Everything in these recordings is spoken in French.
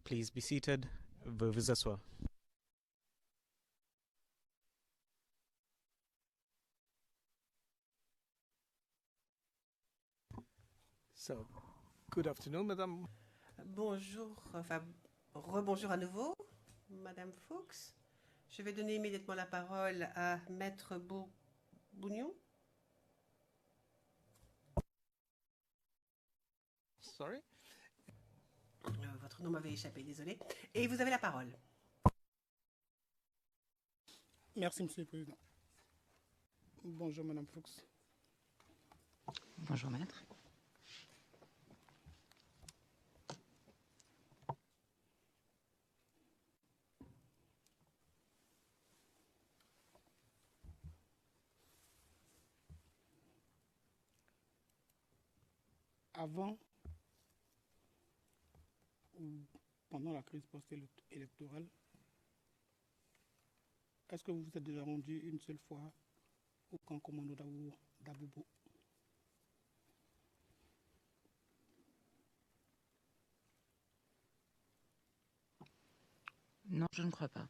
Please be seated. Veuillez vous asseoir. So, good afternoon, madame. Bonjour, enfin, rebonjour à nouveau, Madame Fuchs. Je vais donner immédiatement la parole à Maître Bougnon. Sorry. Votre nom m'avait échappé, désolé. Et vous avez la parole. Merci, Monsieur le Président. Bonjour, Madame Fuchs. Bonjour, maître. Avant ou pendant la crise post-électorale, est-ce que vous vous êtes déjà rendu une seule fois au camp commando d'Abobo? Non, je ne crois pas.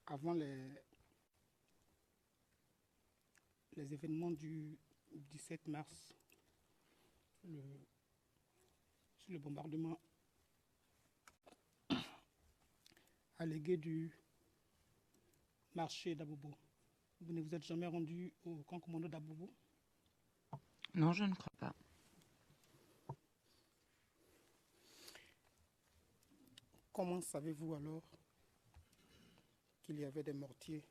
Avant les événements du 17 mars, sur le bombardement allégué du marché d'Abobo, vous ne vous êtes jamais rendu au camp commando d'Abobo? Non, je ne crois pas. Comment savez-vous alors qu'il y avait des mortiers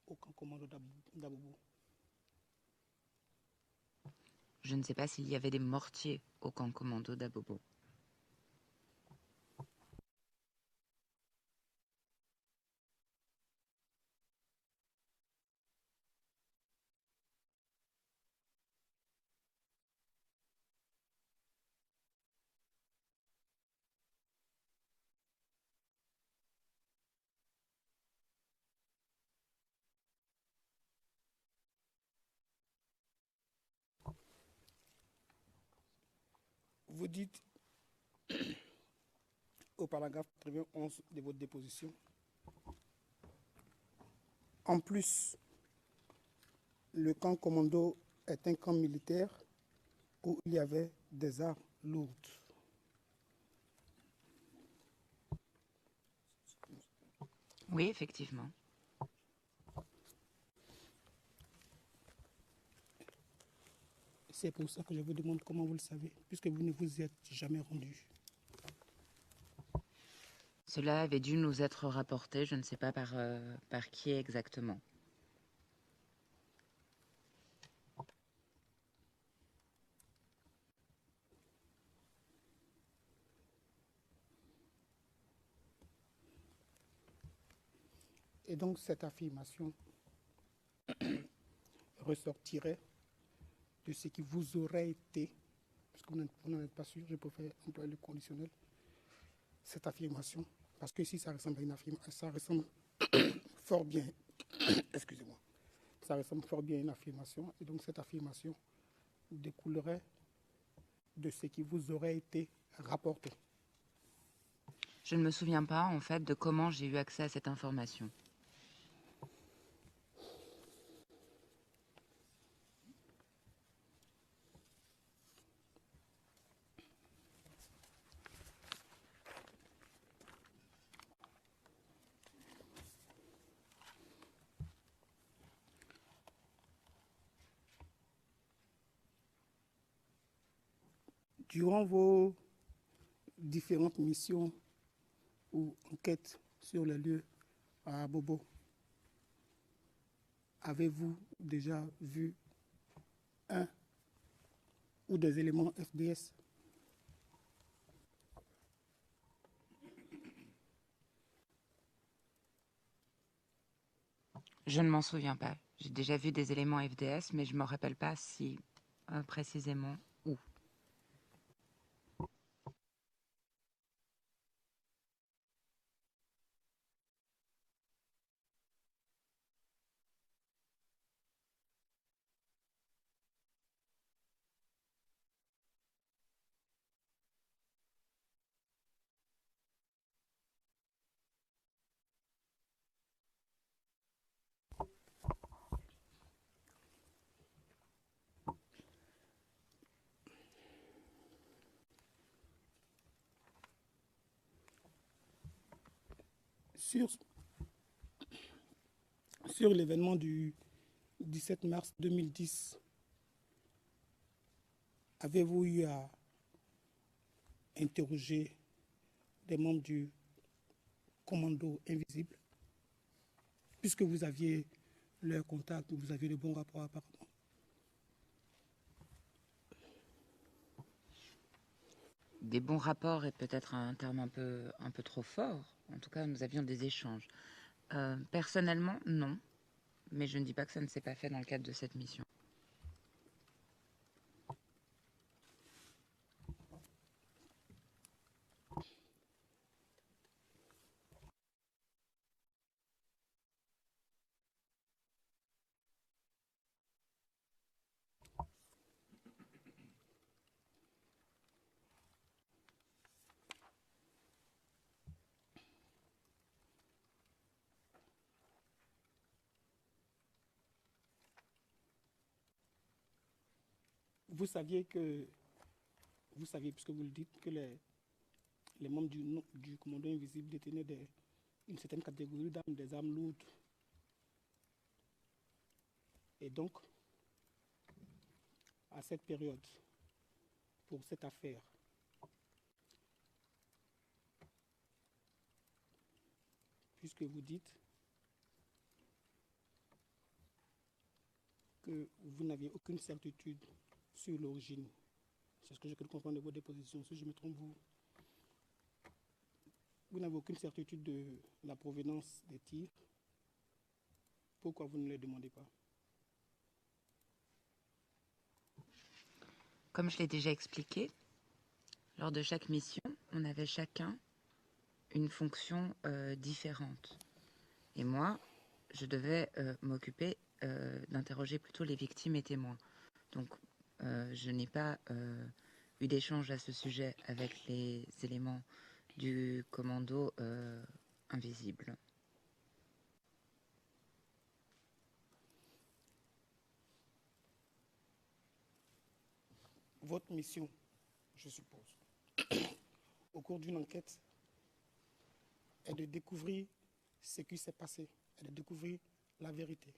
au camp commando d'Abobo? Je ne sais pas s'il y avait des mortiers au camp commando d'Abobo. Vous dites au paragraphe 91 de votre déposition, en plus, le camp commando est un camp militaire où il y avait des armes lourdes. Oui, effectivement. C'est pour ça que je vous demande comment vous le savez, puisque vous ne vous y êtes jamais rendu. Cela avait dû nous être rapporté, je ne sais pas par qui exactement. Et donc cette affirmation ressortirait de ce qui vous aurait été, puisque vous n'en êtes pas sûr, je préfère employer le conditionnel, cette affirmation, parce que si ça ressemble à une affirmation, ça ressemble fort bien, excusez-moi, ça ressemble fort bien à une affirmation, et donc cette affirmation découlerait de ce qui vous aurait été rapporté. Je ne me souviens pas, en fait, de comment j'ai eu accès à cette information. Durant vos différentes missions ou enquêtes sur les lieux à Bobo, avez-vous déjà vu un ou des éléments FDS? Je ne m'en souviens pas. J'ai déjà vu des éléments FDS, mais je ne me rappelle pas si précisément où. Sur, sur l'événement du 17 mars 2010, avez-vous eu à interroger des membres du commando invisible, puisque vous aviez leur contact, vous aviez de bons rapports apparemment? Des bons rapports est peut-être un terme un peu trop fort. En tout cas, nous avions des échanges. Personnellement, non. Mais je ne dis pas que ça ne s'est pas fait dans le cadre de cette mission. Vous saviez, puisque vous le dites, que les membres du commando invisible détenaient une certaine catégorie d'armes, des armes lourdes. Et donc, à cette période, pour cette affaire, puisque vous dites que vous n'aviez aucune certitude sur l'origine, c'est ce que je peux comprendre de vos dépositions. Si je me trompe, vous n'avez aucune certitude de la provenance des tirs. Pourquoi vous ne les demandez pas? Comme je l'ai déjà expliqué, lors de chaque mission, on avait chacun une fonction différente. Et moi, je devais m'occuper d'interroger plutôt les victimes et témoins. Donc, je n'ai pas eu d'échange à ce sujet avec les éléments du commando invisible. Votre mission, je suppose, au cours d'une enquête, est de découvrir ce qui s'est passé, est de découvrir la vérité.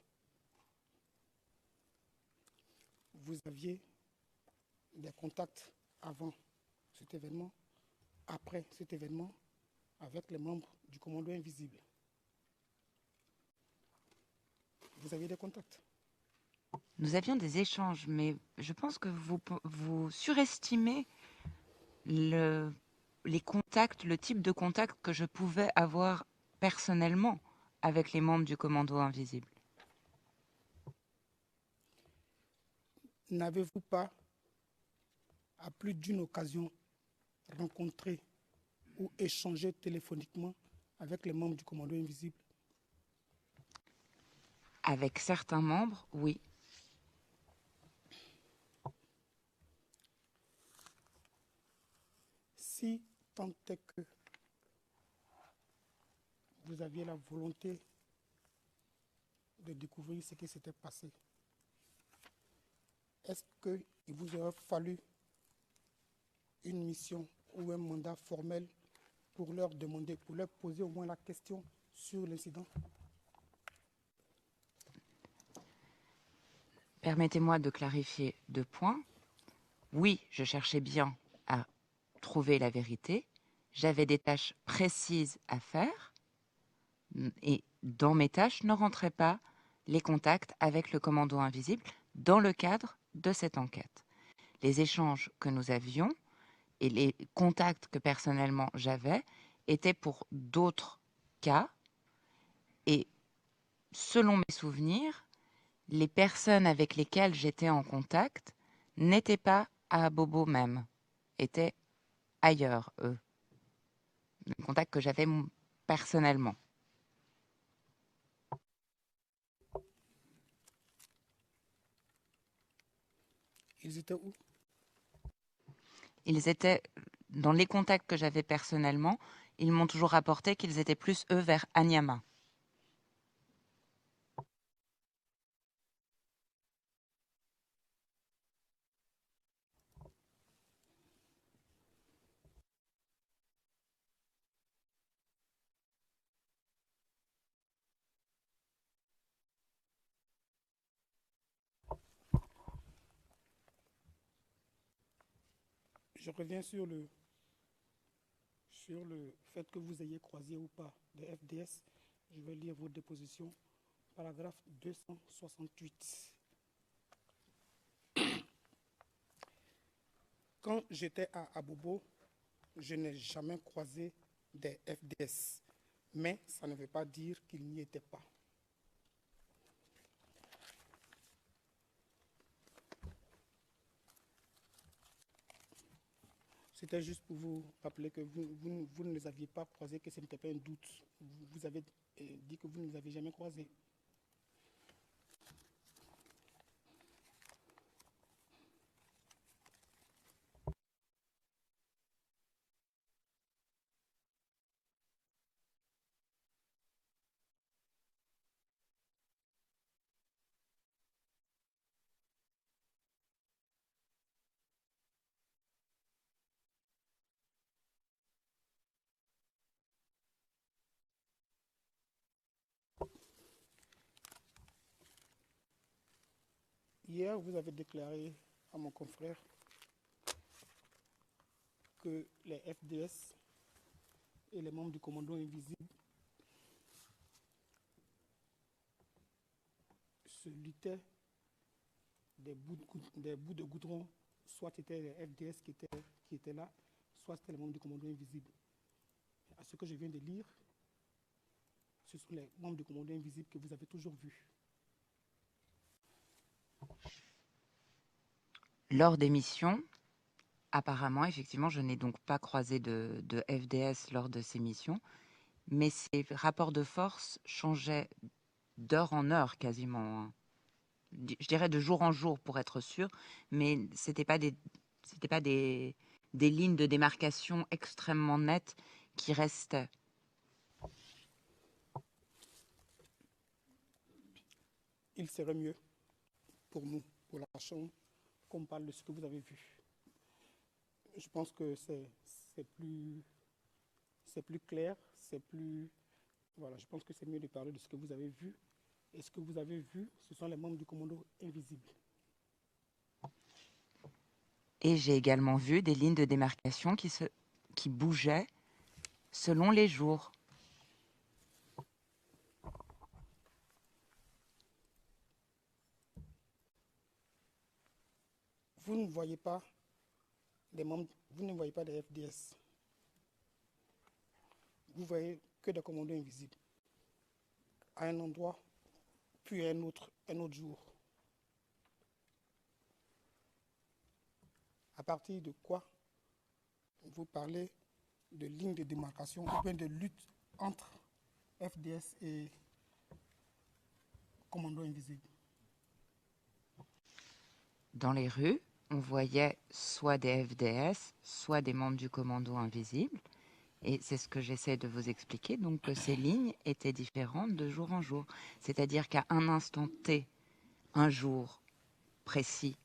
Vous aviez des contacts avant cet événement, après cet événement, avec les membres du commando invisible. Vous aviez des contacts? Nous avions des échanges, mais je pense que vous surestimez les contacts, le type de contact que je pouvais avoir personnellement avec les membres du commando invisible. N'avez-vous pas, à plus d'une occasion, rencontré ou échangé téléphoniquement avec les membres du commando invisible? Avec certains membres, oui. Si tant est que vous aviez la volonté de découvrir ce qui s'était passé, est-ce qu'il vous aurait fallu une mission ou un mandat formel pour leur demander, pour leur poser au moins la question sur l'incident? Permettez-moi de clarifier 2 points. Oui, je cherchais bien à trouver la vérité. J'avais des tâches précises à faire. Et dans mes tâches ne rentraient pas les contacts avec le commando invisible dans le cadre de cette enquête. Les échanges que nous avions et les contacts que personnellement j'avais étaient pour d'autres cas. Et selon mes souvenirs, les personnes avec lesquelles j'étais en contact n'étaient pas à Bobo même, étaient ailleurs, eux. Les contacts que j'avais personnellement. Ils étaient où? Ils étaient, dans les contacts que j'avais personnellement, ils m'ont toujours rapporté qu'ils étaient plus, eux, vers Anyama. Je reviens sur le fait que vous ayez croisé ou pas des FDS. Je vais lire votre déposition. Paragraphe 268. Quand j'étais à Abobo, je n'ai jamais croisé des FDS. Mais ça ne veut pas dire qu'ils n'y étaient pas. C'était juste pour vous rappeler que vous ne les aviez pas croisés, que ce n'était pas un doute. Vous avez dit que vous ne les avez jamais croisés. Hier, vous avez déclaré à mon confrère que les FDS et les membres du commando invisible se luttaient des bouts de goudron, soit c'était les FDS qui étaient là, soit c'était les membres du commando invisible. À ce que je viens de lire, ce sont les membres du commando invisible que vous avez toujours vus. Lors des missions, apparemment, effectivement, je n'ai donc pas croisé de FDS lors de ces missions, mais ces rapports de force changeaient d'heure en heure quasiment, hein. Je dirais de jour en jour pour être sûr, mais c'était pas des lignes de démarcation extrêmement nettes qui restaient. Il serait mieux pour nous, pour la chambre, qu'on parle de ce que vous avez vu. Je pense que c'est plus clair, voilà, je pense que c'est mieux de parler de ce que vous avez vu. Et ce que vous avez vu, ce sont les membres du commando invisible. Et j'ai également vu des lignes de démarcation qui bougeaient selon les jours. Vous ne voyez pas des membres, vous ne voyez pas des FDS. Vous voyez que des commandos invisibles. À un endroit, puis à un autre jour. À partir de quoi vous parlez de ligne de démarcation ou bien de lutte entre FDS et commandos invisibles? Dans les rues, on voyait soit des FDS, soit des membres du commando invisible. Et c'est ce que j'essaie de vous expliquer, donc que ces lignes étaient différentes de jour en jour. C'est-à-dire qu'à un instant T, un jour précis,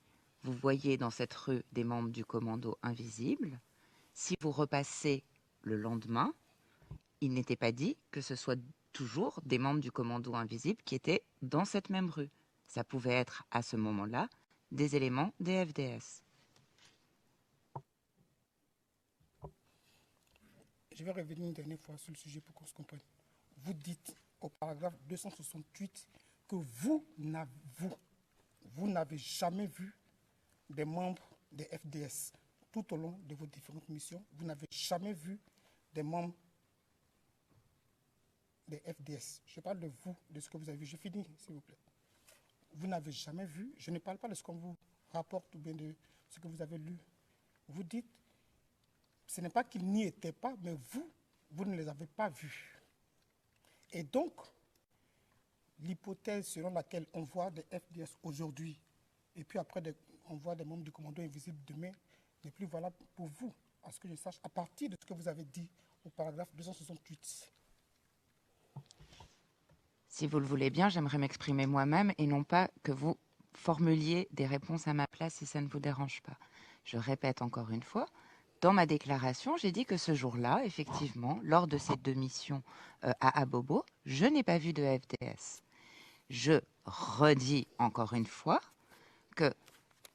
vous voyez dans cette rue des membres du commando invisible. Si vous repassez le lendemain, il n'était pas dit que ce soit toujours des membres du commando invisible qui étaient dans cette même rue. Ça pouvait être à ce moment-là des éléments des FDS. Je vais revenir une dernière fois sur le sujet pour qu'on se comprenne. Vous dites au paragraphe 268 que vous n'avez jamais vu des membres des FDS tout au long de vos différentes missions. Vous n'avez jamais vu des membres des FDS. Je parle de vous, de ce que vous avez vu. Je finis, s'il vous plaît. Vous n'avez jamais vu, je ne parle pas de ce qu'on vous rapporte ou bien de ce que vous avez lu. Vous dites, ce n'est pas qu'ils n'y étaient pas, mais vous ne les avez pas vus. Et donc, l'hypothèse selon laquelle on voit des FDS aujourd'hui, et puis après on voit des membres du commando invisible demain, n'est plus valable pour vous, à ce que je sache, à partir de ce que vous avez dit au paragraphe 268. Si vous le voulez bien, j'aimerais m'exprimer moi-même et non pas que vous formuliez des réponses à ma place si ça ne vous dérange pas. Je répète encore une fois, dans ma déclaration, j'ai dit que ce jour-là, effectivement, lors de ces 2 missions à Abobo, je n'ai pas vu de FDS. Je redis encore une fois que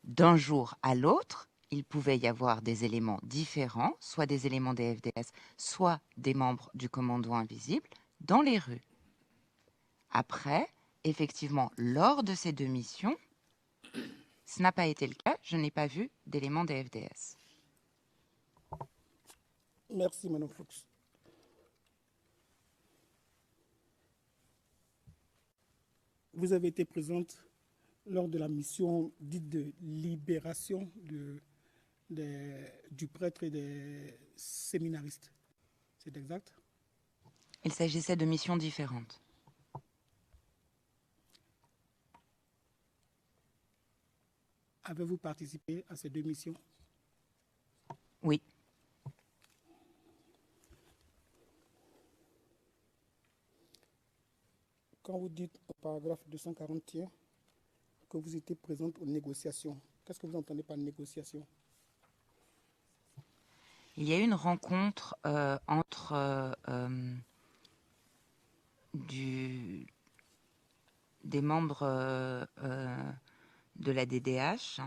d'un jour à l'autre, il pouvait y avoir des éléments différents, soit des éléments des FDS, soit des membres du commando invisible, dans les rues. Après, effectivement, lors de ces 2 missions, ce n'a pas été le cas. Je n'ai pas vu d'éléments des FDS. Merci, Madame Fox. Vous avez été présente lors de la mission dite de libération du prêtre et des séminaristes. C'est exact? Il s'agissait de missions différentes. Avez-vous participé à ces 2 missions? Oui. Quand vous dites au paragraphe 241 que vous étiez présente aux négociations, qu'est-ce que vous entendez par négociation? Il y a eu une rencontre entre des membres de la DDH.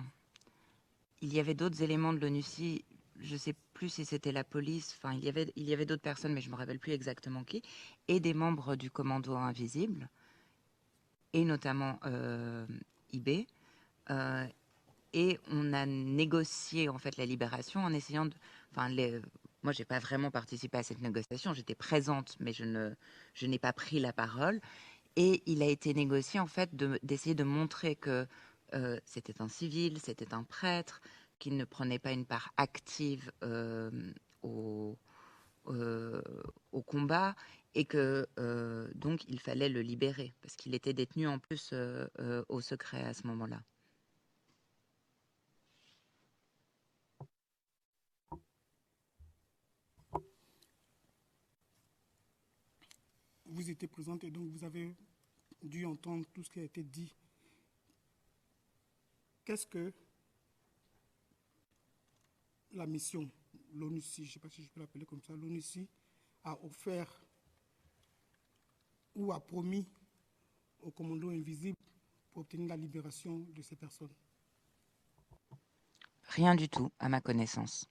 Il y avait d'autres éléments de l'ONUCI, je ne sais plus si c'était la police, enfin il y avait d'autres personnes, mais je ne me rappelle plus exactement qui, et des membres du commando invisible, et notamment IB. Et on a négocié en fait la libération en essayant de... moi, je n'ai pas vraiment participé à cette négociation, j'étais présente, mais je n'ai pas pris la parole. Et il a été négocié en fait d'essayer de montrer que c'était un civil, c'était un prêtre, qu'il ne prenait pas une part active au combat, et que donc il fallait le libérer, parce qu'il était détenu en plus au secret à ce moment-là. Vous étiez présente et donc vous avez dû entendre tout ce qui a été dit. Qu'est-ce que la mission, l'ONUCI, je ne sais pas si je peux l'appeler comme ça, l'ONUCI a offert ou a promis au commando invisible pour obtenir la libération de ces personnes? Rien du tout, à ma connaissance.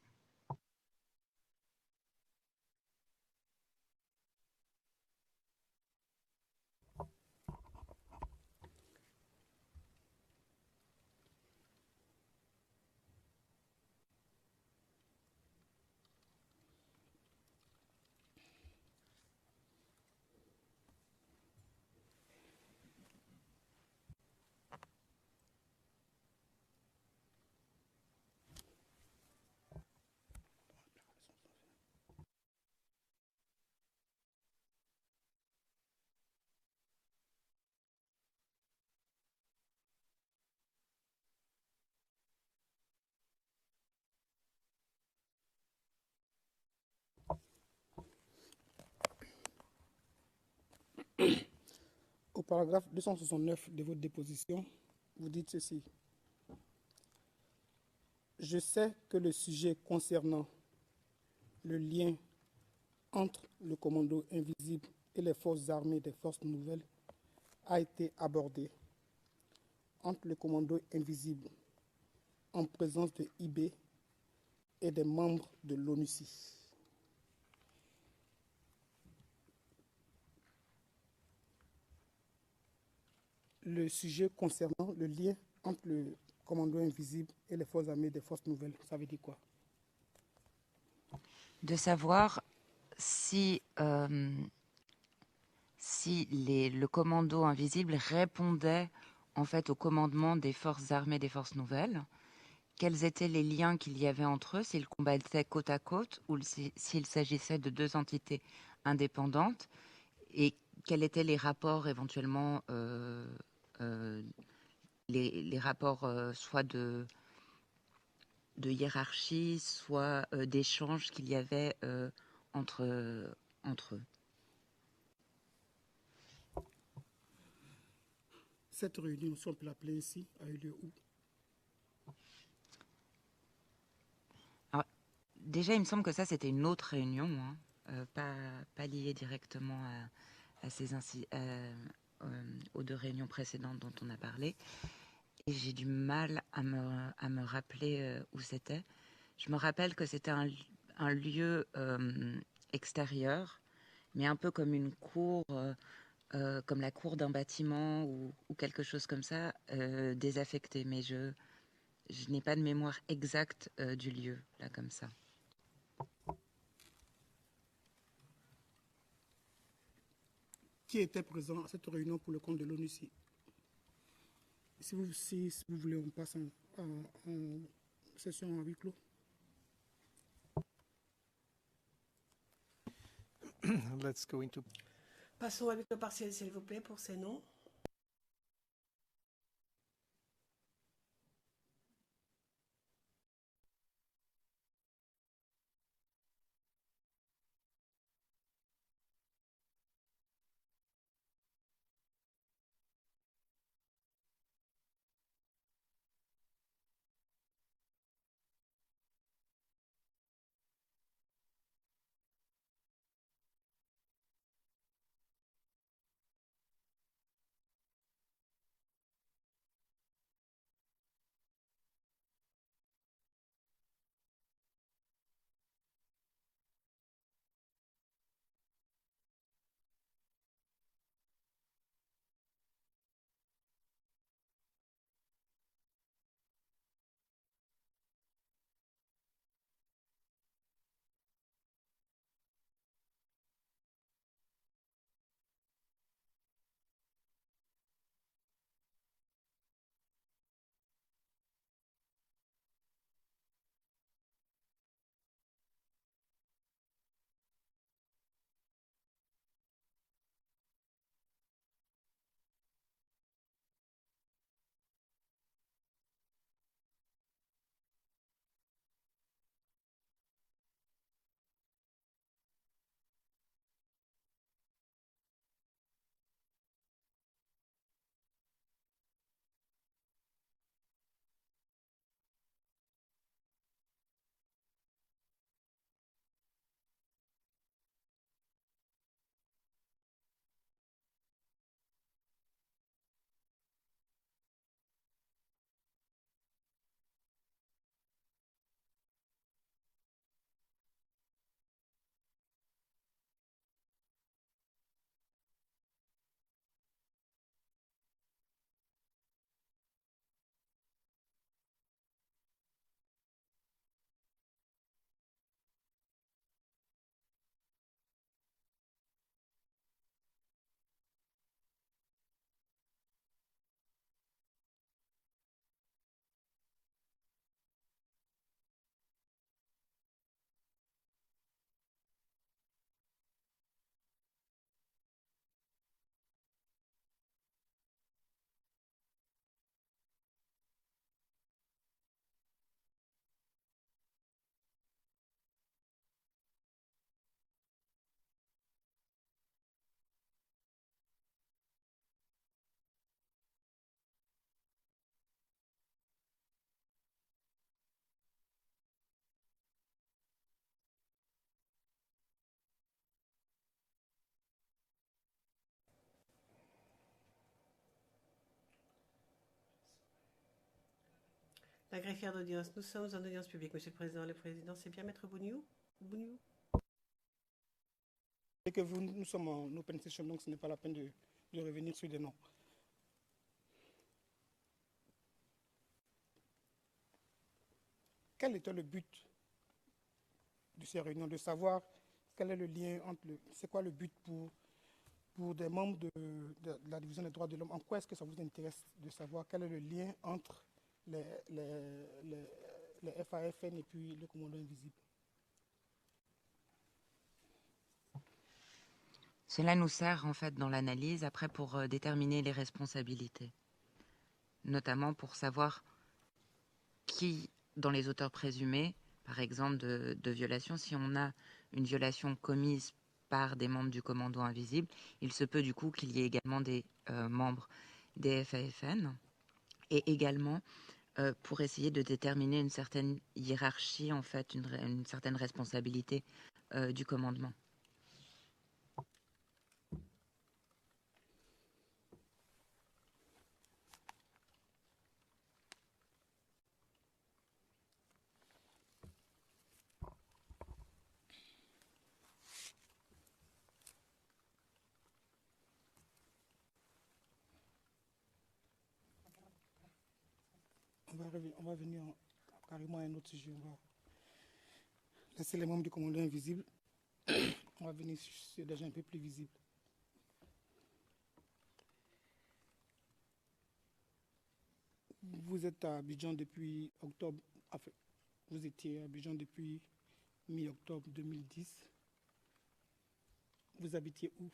Au paragraphe 269 de votre déposition, vous dites ceci. Je sais que le sujet concernant le lien entre le commando invisible et les forces armées des forces nouvelles a été abordé entre le commando invisible en présence de IB et des membres de l'ONUCI. Le sujet concernant le lien entre le commando invisible et les forces armées des forces nouvelles, ça veut dire quoi? De savoir si le commando invisible répondait en fait au commandement des forces armées des forces nouvelles, quels étaient les liens qu'il y avait entre eux, s'ils combattaient côte à côte ou s'il s'agissait de 2 entités indépendantes, et quels étaient les rapports éventuellement, les rapports soit de hiérarchie, soit d'échanges qu'il y avait entre eux. Cette réunion, si on peut l'appeler ici, a eu lieu où? Alors, déjà, il me semble que ça, c'était une autre réunion, hein, pas liée directement aux 2 réunions précédentes dont on a parlé. et j'ai du mal à me rappeler où c'était. Je me rappelle que c'était un lieu extérieur, mais un peu comme une cour, comme la cour d'un bâtiment ou quelque chose comme ça, désaffecté. Mais je n'ai pas de mémoire exacte du lieu, là, comme ça. Qui était présent à cette réunion pour le compte de l'ONUCI? Si vous voulez, on passe en session à huis clos. Let's go into. Passons avec le partiel, s'il vous plaît, pour ces noms. La greffière d'audience, nous sommes en audience publique, Monsieur le Président. Le Président, c'est bien Maître Bouniou? Et que nous sommes en open session, donc ce n'est pas la peine de revenir sur des noms. Quel était le but de ces réunions? De savoir quel est le lien entre c'est quoi le but pour des membres de la division des droits de l'homme? En quoi est-ce que ça vous intéresse de savoir quel est le lien entre les FAFN et puis le commando invisible? Cela nous sert en fait dans l'analyse après pour déterminer les responsabilités, notamment pour savoir qui, dans les auteurs présumés, par exemple de violation, si on a une violation commise par des membres du commando invisible, il se peut du coup qu'il y ait également des membres des FAFN et également pour essayer de déterminer une certaine hiérarchie, en fait, une certaine responsabilité du commandement. on va venir carrément à un autre sujet. On va laisser les membres du commandant invisibles. On va venir sur des gens un peu plus visibles. Vous êtes à Abidjan depuis octobre. Enfin, vous étiez à Abidjan depuis mi-octobre 2010. Vous habitiez où?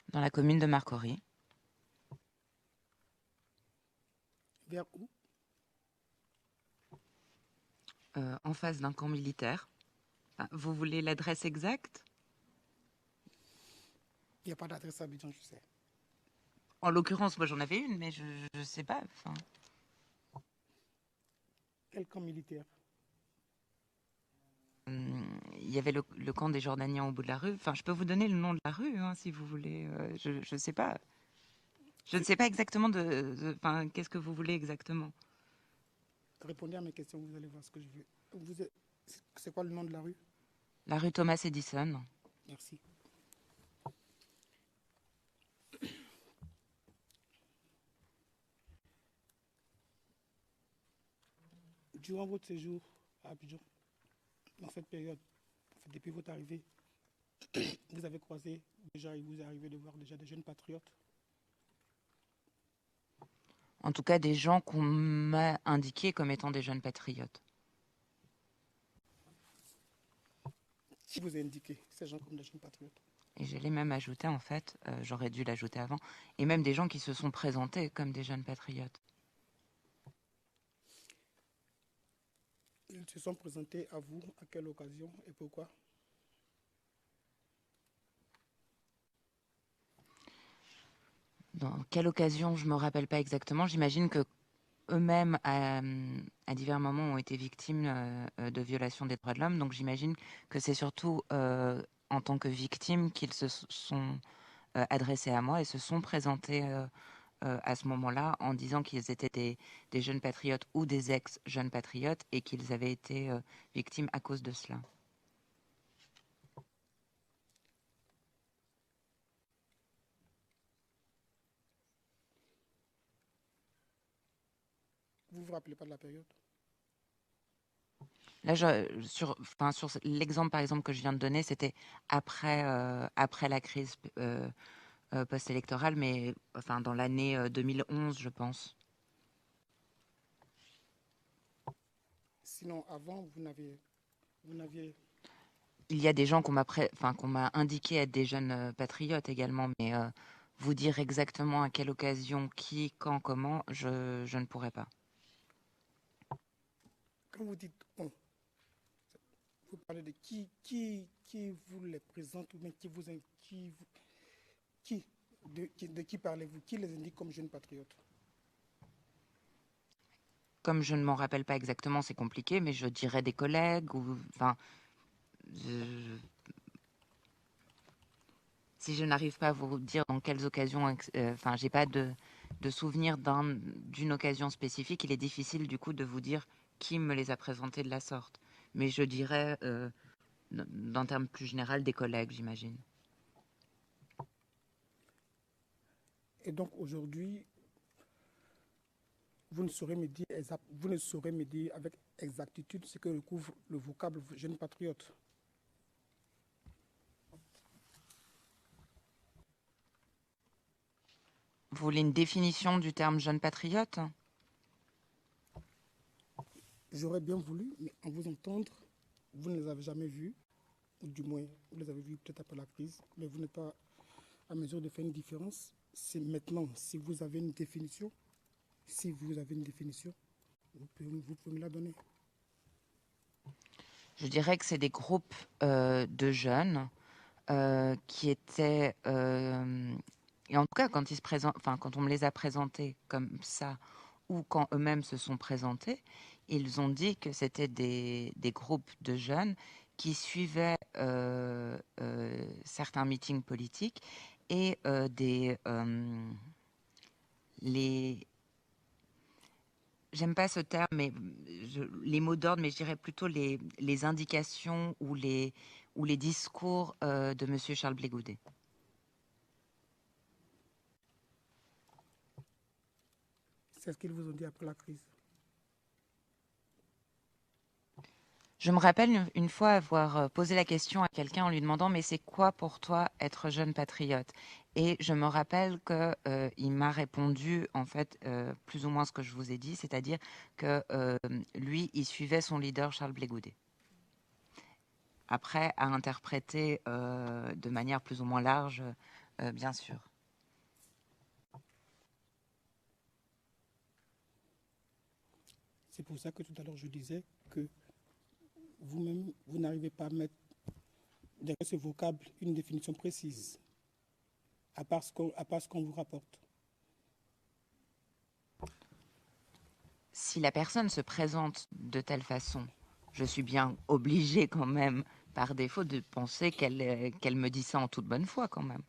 Dans la commune de Marcory. Vers où? En face d'un camp militaire. Enfin, vous voulez l'adresse exacte? Il n'y a pas d'adresse à Abidjan, je sais. En l'occurrence, moi j'en avais une, mais je ne sais pas. Enfin, Quel camp militaire? il y avait le camp des Jordaniens au bout de la rue. Enfin, je peux vous donner le nom de la rue, hein, si vous voulez. Je ne sais pas. Je ne sais pas exactement enfin, qu'est-ce que vous voulez exactement. Répondez à mes questions, vous allez voir ce que je veux. C'est quoi le nom de la rue? La rue Thomas Edison. Merci. Durant votre séjour à Abidjan, dans cette période, depuis votre arrivée, vous avez croisé déjà, il vous est arrivé de voir déjà des jeunes patriotes? En tout cas, des gens qu'on m'a indiqués comme étant des jeunes patriotes. Qui vous a indiqué ces gens comme des jeunes patriotes? Et je l'ai même ajouté, en fait, j'aurais dû l'ajouter avant, et même des gens qui se sont présentés comme des jeunes patriotes. Ils se sont présentés à vous, à quelle occasion et pourquoi? Dans quelle occasion, je ne me rappelle pas exactement. J'imagine que eux-mêmes, à divers moments, ont été victimes de violations des droits de l'homme. Donc j'imagine que c'est surtout en tant que victimes qu'ils se sont adressés à moi et se sont présentés à ce moment-là en disant qu'ils étaient des jeunes patriotes ou des ex-jeunes patriotes et qu'ils avaient été victimes à cause de cela. Vous vous rappelez pas de la période? Là, sur l'exemple, par exemple, que je viens de donner, c'était après la crise post-électorale, mais enfin, dans l'année 2011, je pense. Sinon, avant, vous n'aviez... Il y a des gens qu'on m'a indiqué être des jeunes patriotes également, mais vous dire exactement à quelle occasion, qui, quand, comment, je ne pourrais pas. Quand vous dites on, vous parlez de qui vous les présente ou bien de qui parlez-vous? Qui les indique comme jeunes patriotes? Comme je ne m'en rappelle pas exactement, c'est compliqué, mais je dirais des collègues ou enfin. Si je n'arrive pas à vous dire dans quelles occasions, enfin, j'ai pas de souvenir d'une occasion spécifique, il est difficile du coup de vous dire qui me les a présentés de la sorte. Mais je dirais, d'un terme plus général, des collègues, j'imagine. Et donc aujourd'hui, vous ne saurez me dire avec exactitude ce que recouvre le vocable jeune patriote. Vous voulez une définition du terme jeune patriote? J'aurais bien voulu, mais en vous entendre, vous ne les avez jamais vus, ou du moins, vous les avez vus peut-être après la crise, mais vous n'êtes pas à mesure de faire une différence. C'est maintenant, si vous avez une définition, vous pouvez me la donner. Je dirais que c'est des groupes de jeunes qui étaient... et en tout cas, quand on me les a présentés comme ça, ou quand eux-mêmes se sont présentés, ils ont dit que c'était des groupes de jeunes qui suivaient certains meetings politiques et j'aime pas ce terme, mais les mots d'ordre, mais je dirais plutôt les indications ou les discours de M. Charles Blé Goudet. C'est ce qu'ils vous ont dit après la crise. Je me rappelle une fois avoir posé la question à quelqu'un en lui demandant « Mais c'est quoi pour toi être jeune patriote ?» Et je me rappelle qu'il m'a répondu, en fait, plus ou moins ce que je vous ai dit, c'est-à-dire que lui, il suivait son leader Charles Blé Goudet. Après, à interpréter de manière plus ou moins large, bien sûr. C'est pour ça que tout à l'heure je disais que vous-même, vous n'arrivez pas à mettre derrière ce vocable une définition précise, à part ce qu'on vous rapporte. Si la personne se présente de telle façon, je suis bien obligée quand même, par défaut, de penser qu'elle me dit ça en toute bonne foi quand même.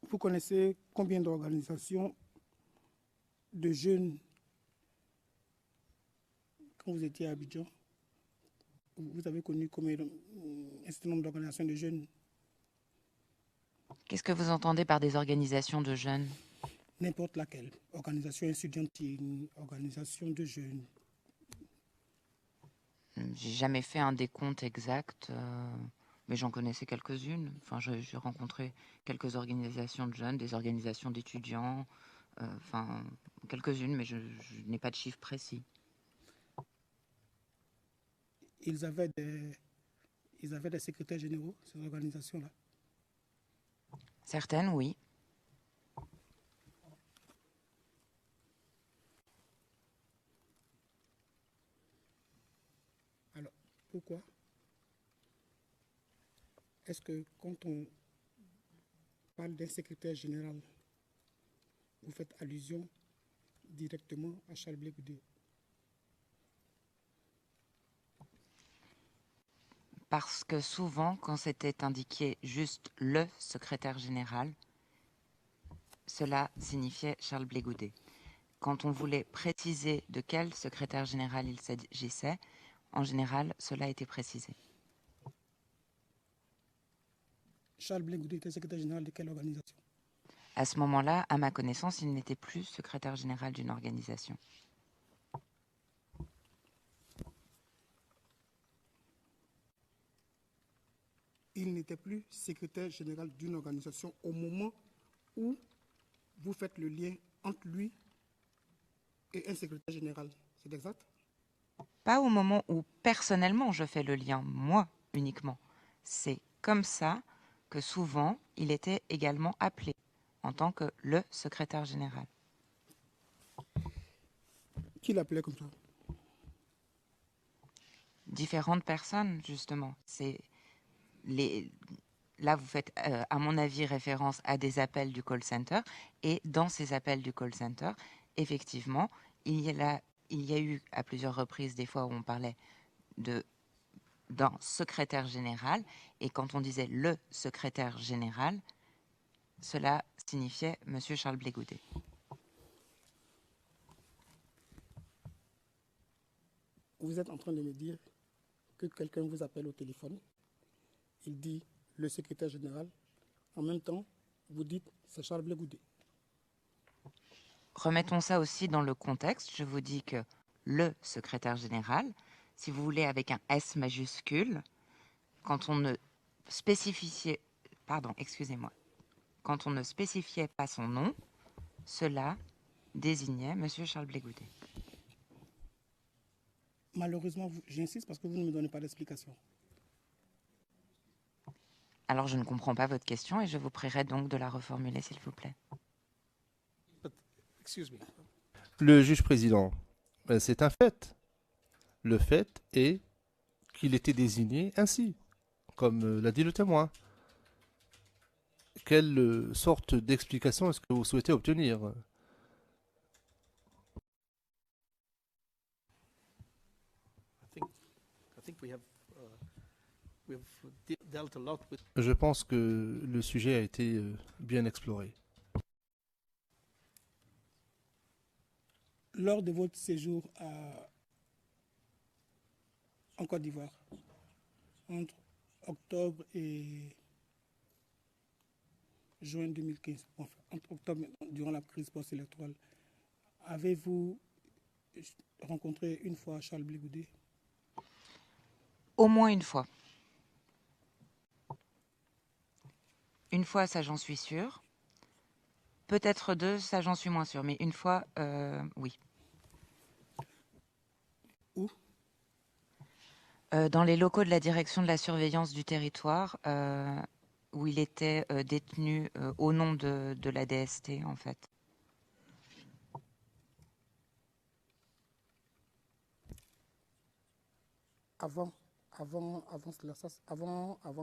Vous connaissez combien d'organisations de jeunes quand vous étiez à Abidjan? Vous avez connu combien un certain nombre d'organisations de jeunes? Qu'est-ce que vous entendez par des organisations de jeunes? N'importe laquelle. Organisation estudiantine, organisation de jeunes. J'ai jamais fait un décompte exact, mais j'en connaissais quelques-unes. Enfin, j'ai rencontré quelques organisations de jeunes, des organisations d'étudiants, enfin, quelques-unes, mais je n'ai pas de chiffre précis. Ils avaient des secrétaires généraux, ces organisations-là? Certaines, oui. Alors, pourquoi est-ce que quand on parle d'un secrétaire général, vous faites allusion directement à Charles Blé Goudet? Parce que souvent, quand c'était indiqué juste le secrétaire général, cela signifiait Charles Blé Goudet. Quand on voulait préciser de quel secrétaire général il s'agissait, en général, cela était précisé. Charles Blé Goudet était secrétaire général de quelle organisation? À ce moment-là, à ma connaissance, il n'était plus secrétaire général d'une organisation. Il n'était plus secrétaire général d'une organisation au moment où vous faites le lien entre lui et un secrétaire général. C'est exact? Pas au moment où personnellement je fais le lien, moi uniquement. C'est comme ça que souvent il était également appelé en tant que le secrétaire général. Qui l'appelait comme ça? Différentes personnes, justement. Là, vous faites, à mon avis, référence à des appels du call center. Et dans ces appels du call center, effectivement, il y a eu à plusieurs reprises des fois où on parlait d'un secrétaire général. Et quand on disait le secrétaire général, cela signifiait Monsieur Charles Blé Goudet. Vous êtes en train de me dire que quelqu'un vous appelle au téléphone, il dit le secrétaire général, en même temps, vous dites c'est Charles Blé Goudet. Remettons ça aussi dans le contexte. Je vous dis que le secrétaire général, si vous voulez avec un S majuscule, quand on ne spécifiait, quand on ne spécifiait pas son nom, cela désignait Monsieur Charles Blé Goudet. Malheureusement, j'insiste parce que vous ne me donnez pas d'explication. Alors je ne comprends pas votre question et je vous prierai donc de la reformuler, s'il vous plaît. Excuse me. Le juge président, c'est un fait. Le fait est qu'il était désigné ainsi, comme l'a dit le témoin. Quelle sorte d'explication est-ce que vous souhaitez obtenir? Je pense que le sujet a été bien exploré. lors de votre séjour en Côte d'Ivoire, entre octobre et juin 2015, enfin, entre octobre, durant la crise post-électorale, avez-vous rencontré une fois Charles Blé Goudé? Au moins une fois. Une fois, ça j'en suis sûre. Peut-être deux, ça j'en suis moins sûre. Mais une fois, oui. Où? Dans les locaux de la direction de la surveillance du territoire, où il était détenu au nom de la DST, en fait. Avant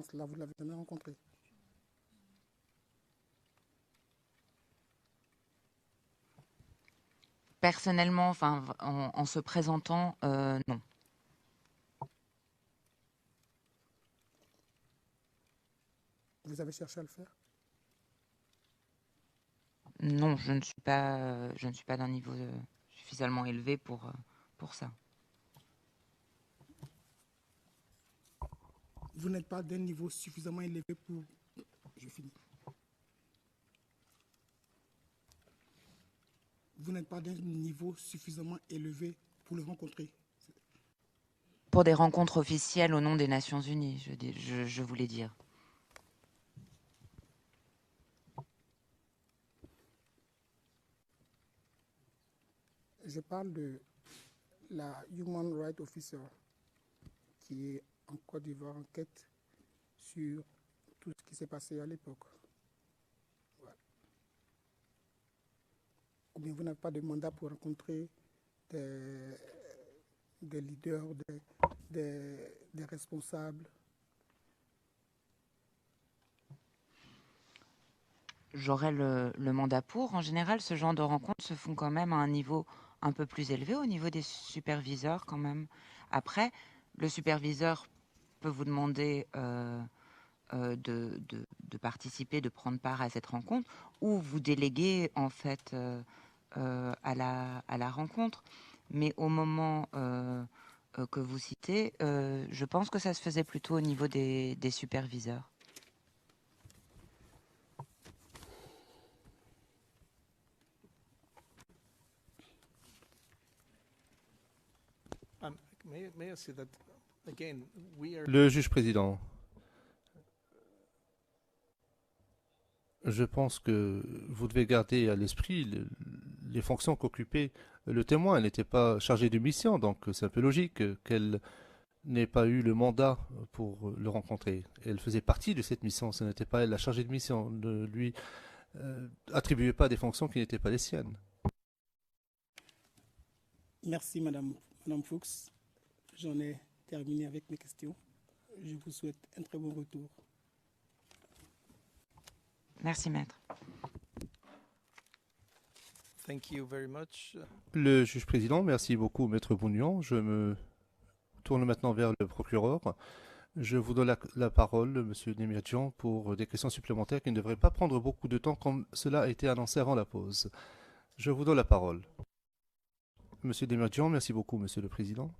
cela, vous ne l'avez jamais rencontré? Personnellement, enfin, en se présentant, non. Vous avez cherché à le faire? Non, je ne suis pas d'un niveau suffisamment élevé pour ça. Vous n'êtes pas d'un niveau suffisamment élevé pour... Je finis. Vous n'êtes pas d'un niveau suffisamment élevé pour le rencontrer? Pour des rencontres officielles au nom des Nations Unies, je voulais dire. Je parle de la Human Rights Officer qui est en Côte d'Ivoire en quête sur tout ce qui s'est passé à l'époque. Voilà. Ou bien vous n'avez pas de mandat pour rencontrer des leaders, des responsables? J'aurais le mandat pour. En général, ce genre de rencontres se font quand même à un niveau un peu plus élevé, au niveau des superviseurs quand même. Après, le superviseur peut vous demander de participer, de prendre part à cette rencontre, ou vous déléguer en fait à la rencontre. Mais au moment que vous citez, je pense que ça se faisait plutôt au niveau des superviseurs. May I say that again? We are. Le juge président, je pense que vous devez garder à l'esprit les fonctions qu'occupait le témoin. Elle n'était pas chargée de mission, donc c'est un peu logique qu'elle n'ait pas eu le mandat pour le rencontrer. Elle faisait partie de cette mission, ce n'était pas elle la chargée de mission. Ne lui attribuez pas des fonctions qui n'étaient pas les siennes. Merci Madame Fuchs. J'en ai terminé avec mes questions. Je vous souhaite un très bon retour. Merci, maître. Thank you very much. Le juge président, merci beaucoup, maître Bougnon. Je me tourne maintenant vers le procureur. Je vous donne la parole, monsieur Demirjian, pour des questions supplémentaires qui ne devraient pas prendre beaucoup de temps comme cela a été annoncé avant la pause. Je vous donne la parole. Monsieur Demirjian, merci beaucoup, monsieur le président.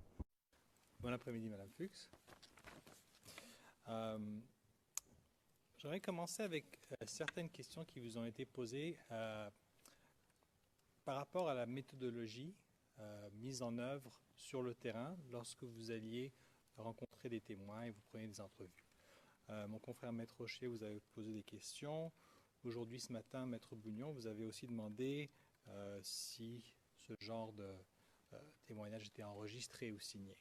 Bon après-midi, Madame Fuchs. J'aimerais commencer avec certaines questions qui vous ont été posées par rapport à la méthodologie mise en œuvre sur le terrain lorsque vous alliez rencontrer des témoins et vous preniez des entrevues. Mon confrère Maître Rocher vous avez posé des questions. Aujourd'hui, ce matin, Maître Bougnon, vous avez aussi demandé si ce genre de témoignage était enregistré ou signé.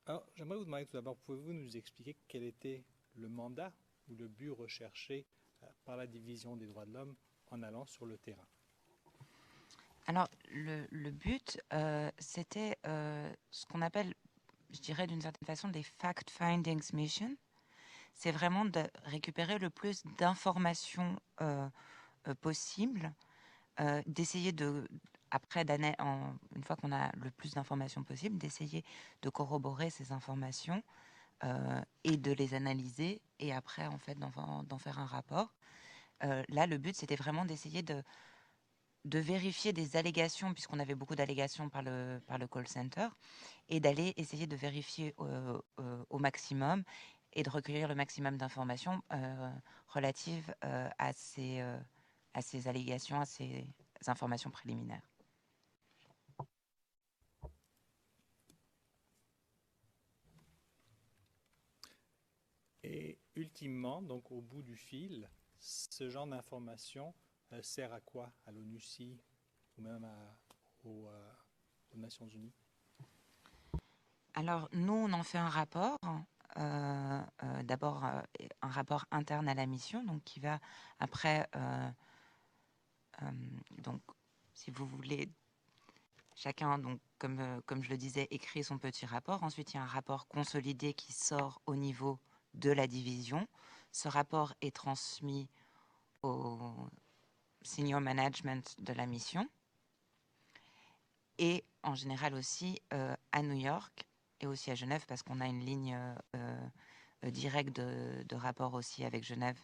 Alors, j'aimerais vous demander tout d'abord, pouvez-vous nous expliquer quel était le mandat ou le but recherché par la Division des droits de l'homme en allant sur le terrain? Alors, le but, c'était ce qu'on appelle, je dirais d'une certaine façon, des fact findings mission. C'est vraiment de récupérer le plus d'informations possible, d'essayer de, après une fois qu'on a le plus d'informations possible, d'essayer de corroborer ces informations et de les analyser et après en fait d'en faire un rapport. Là, le but, c'était vraiment d'essayer de vérifier des allégations, puisqu'on avait beaucoup d'allégations par le call center, et d'aller essayer de vérifier au maximum et de recueillir le maximum d'informations relatives à ces allégations, à ces informations préliminaires. Et ultimement, donc au bout du fil, ce genre d'information sert à quoi? À l'ONUCI ou même aux Nations Unies? Alors, nous, on en fait un rapport. D'abord, un rapport interne à la mission, donc qui va après, donc, si vous voulez, chacun, donc, comme je le disais, écrit son petit rapport. Ensuite, il y a un rapport consolidé qui sort au niveau de la division. Ce rapport est transmis au senior management de la mission et en général aussi à New York et aussi à Genève parce qu'on a une ligne directe de rapport aussi avec Genève,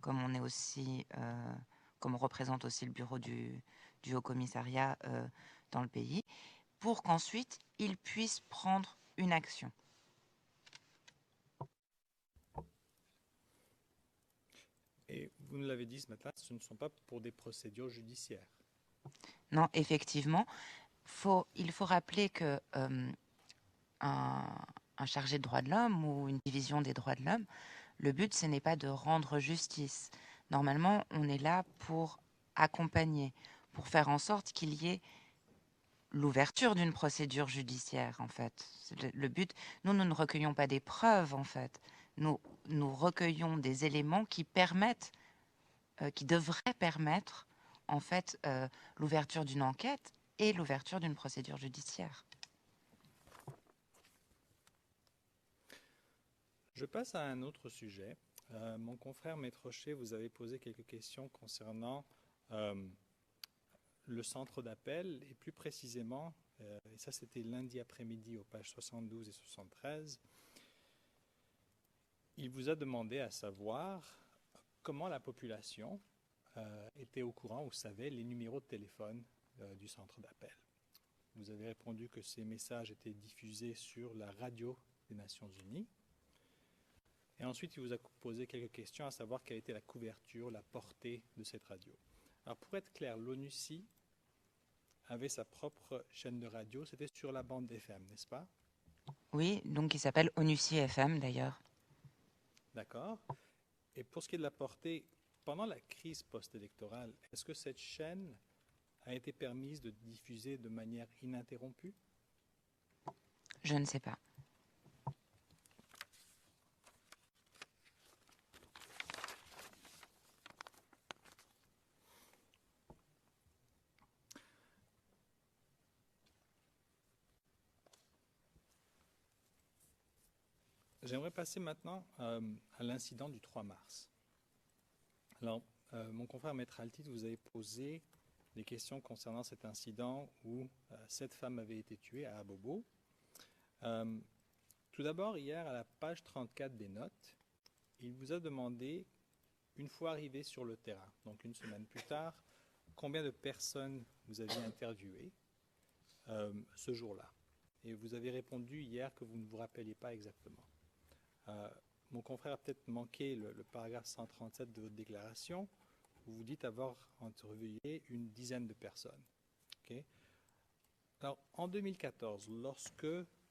comme on est aussi, comme on représente aussi le bureau du Haut Commissariat dans le pays, pour qu'ensuite ils puissent prendre une action. Et vous nous l'avez dit ce matin, ce ne sont pas pour des procédures judiciaires. Non, effectivement, il faut rappeler que un chargé de droits de l'homme ou une division des droits de l'homme, le but, ce n'est pas de rendre justice. Normalement, on est là pour accompagner, pour faire en sorte qu'il y ait l'ouverture d'une procédure judiciaire, en fait. Le but, nous ne recueillons pas des preuves, en fait. Nous recueillons des éléments qui permettent, qui devraient permettre, en fait, l'ouverture d'une enquête et l'ouverture d'une procédure judiciaire. Je passe à un autre sujet. Mon confrère Maître Rocher, vous avez posé quelques questions concernant le centre d'appel et plus précisément, et ça c'était lundi après-midi aux pages 72 et 73, il vous a demandé à savoir comment la population était au courant ou savait les numéros de téléphone du centre d'appel. Vous avez répondu que ces messages étaient diffusés sur la radio des Nations Unies. Et ensuite, il vous a posé quelques questions à savoir quelle était la couverture, la portée de cette radio. Alors, pour être clair, l'ONUCI avait sa propre chaîne de radio. C'était sur la bande FM, n'est-ce pas? Oui, donc il s'appelle ONUCI FM d'ailleurs. D'accord. Et pour ce qui est de la portée, pendant la crise post-électorale, est-ce que cette chaîne a été permise de diffuser de manière ininterrompue? Je ne sais pas. J'aimerais passer maintenant à l'incident du 3 mars. Alors, mon confrère Maître Altit, vous avez posé des questions concernant cet incident où 7 femmes avaient été tuées à Abobo. Tout d'abord, hier, à la page 34 des notes, il vous a demandé, une fois arrivé sur le terrain, donc une semaine plus tard, combien de personnes vous aviez interviewées ce jour-là. Et vous avez répondu hier que vous ne vous rappeliez pas exactement. Mon confrère a peut-être manqué le paragraphe 137 de votre déclaration, où vous dites avoir interviewé une dizaine de personnes. Okay? Alors, en 2014, lorsque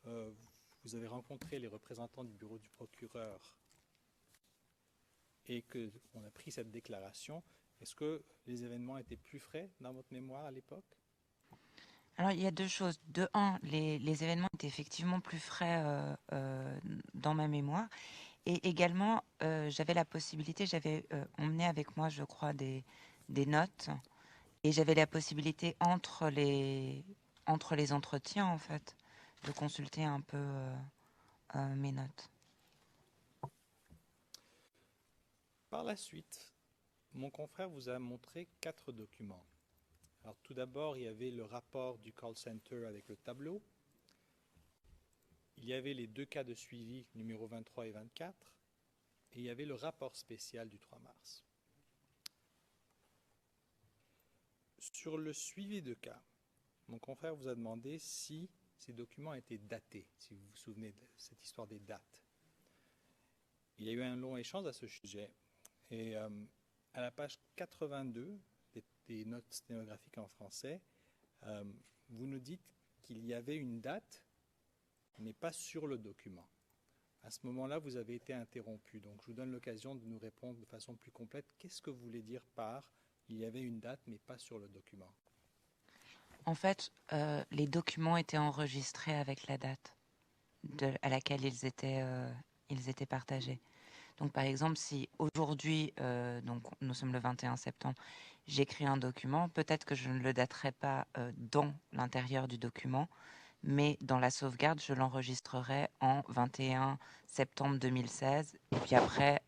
vous avez rencontré les représentants du bureau du procureur et qu'on a pris cette déclaration, est-ce que les événements étaient plus frais dans votre mémoire à l'époque? Alors, il y a deux choses. De un, les événements étaient effectivement plus frais dans ma mémoire. Et également, j'avais la possibilité, j'avais emmené avec moi, je crois, des notes. Et j'avais la possibilité, entre les entretiens, en fait, de consulter un peu mes notes. Par la suite, mon confrère vous a montré 4 documents. Alors, tout d'abord, il y avait le rapport du call center avec le tableau. Il y avait les 2 cas de suivi, numéro 23 et 24. Et il y avait le rapport spécial du 3 mars. Sur le suivi de cas, mon confrère vous a demandé si ces documents étaient datés, si vous vous souvenez de cette histoire des dates. Il y a eu un long échange à ce sujet. Et à la page 82 des notes sténographiques en français, vous nous dites qu'il y avait une date, mais pas sur le document. À ce moment-là, vous avez été interrompu. Donc, je vous donne l'occasion de nous répondre de façon plus complète. Qu'est-ce que vous voulez dire par « il y avait une date, mais pas sur le document » ? En fait, les documents étaient enregistrés avec la date à laquelle ils étaient partagés. Donc, par exemple, si aujourd'hui, donc nous sommes le 21 septembre, j'écris un document, peut-être que je ne le daterai pas dans l'intérieur du document, mais dans la sauvegarde, je l'enregistrerai en 21 septembre 2016, et puis après,